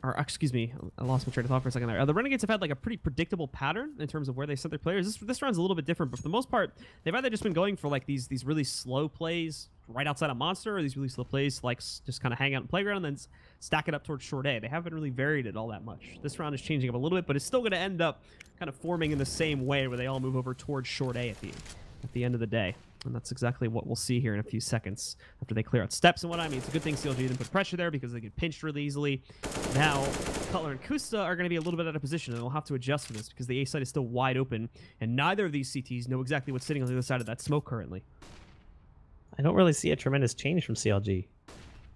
[SPEAKER 1] Or, excuse me, I lost my train of thought for a second there. The Renegades have had a pretty predictable pattern in terms of where they set their players. This round's a little bit different, but for the most part, they've either just been going for these really slow plays right outside a monster, or these really slow plays just kind of hang out in playground and then stack it up towards short A. They haven't really varied it all that much. This round is changing up a little bit, but it's still going to end up kind of forming in the same way where they all move over towards short A at the end of the day. And that's exactly what we'll see here in a few seconds after they clear out steps and what I mean. It's a good thing CLG didn't put pressure there because they get pinched really easily. Now, Cutler and Kusta are going to be a little bit out of position, and they'll have to adjust for this because the A side is still wide open, and neither of these CTs know exactly what's sitting on the other side of that smoke currently.
[SPEAKER 2] I don't really see a tremendous change from CLG.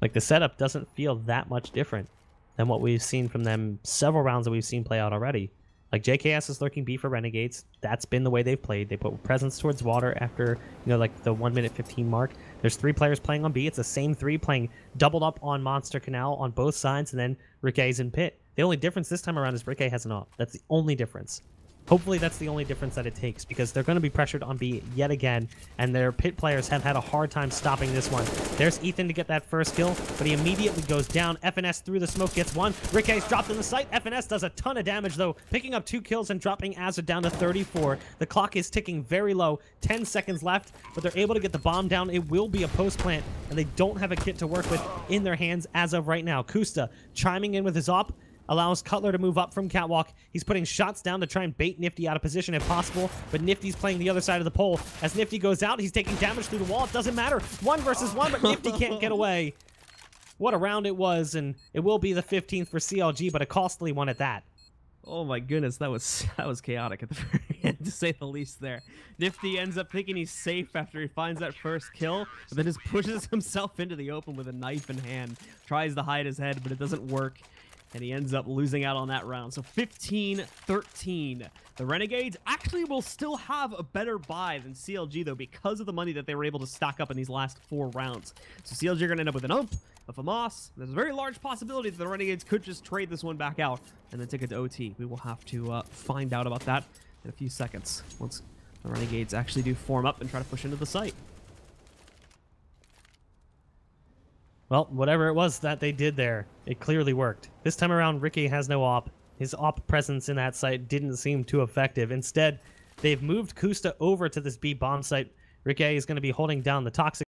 [SPEAKER 2] Like, the setup doesn't feel that much different than what we've seen from them several rounds that we've seen play out already. Like, JKS is lurking B for Renegades. That's been the way they've played. They put presence towards water after, like the 1:15 mark. There's 3 players playing on B. It's the same 3 playing doubled up on Monster Canal on both sides, and then Ricket's in pit. The only difference this time around is Ricket has an op. That's the only difference. Hopefully that's the only difference that it takes, because they're going to be pressured on B yet again, and their pit players have had a hard time stopping this one. There's Ethan to get that first kill, but he immediately goes down. FNS through the smoke gets 1. Ricket's dropped in the site. FNS does a ton of damage, though, picking up 2 kills and dropping Azure down to 34. The clock is ticking very low. 10 seconds left, but they're able to get the bomb down. It will be a post plant, and they don't have a kit to work with in their hands as of right now. Kusta chiming in with his op, allows Cutler to move up from Catwalk. He's putting shots down to try and bait Nifty out of position if possible, but Nifty's playing the other side of the pole. As Nifty goes out, he's taking damage through the wall. It doesn't matter. 1 versus 1, but Nifty can't get away. What a round it was, and it will be the 15th for CLG, but a costly one at that.
[SPEAKER 1] Oh my goodness, that was chaotic at the very end, to say the least there. Nifty ends up thinking he's safe after he finds that first kill, but then just pushes himself into the open with a knife in hand. Tries to hide his head, but it doesn't work, and he ends up losing out on that round. So 15-13. The Renegades actually will still have a better buy than CLG, though, because of the money that they were able to stock up in these last 4 rounds. So CLG are going to end up with an ump, a FAMAS. There's a very large possibility that the Renegades could just trade this one back out and then take it to OT. We will have to find out about that in a few seconds once the Renegades actually do form up and try to push into the site.
[SPEAKER 2] Well, whatever it was that they did there, it clearly worked. This time around, Ricky has no op. His op presence in that site didn't seem too effective. Instead, they've moved Kusta over to this B bomb site. Ricky is going to be holding down the toxic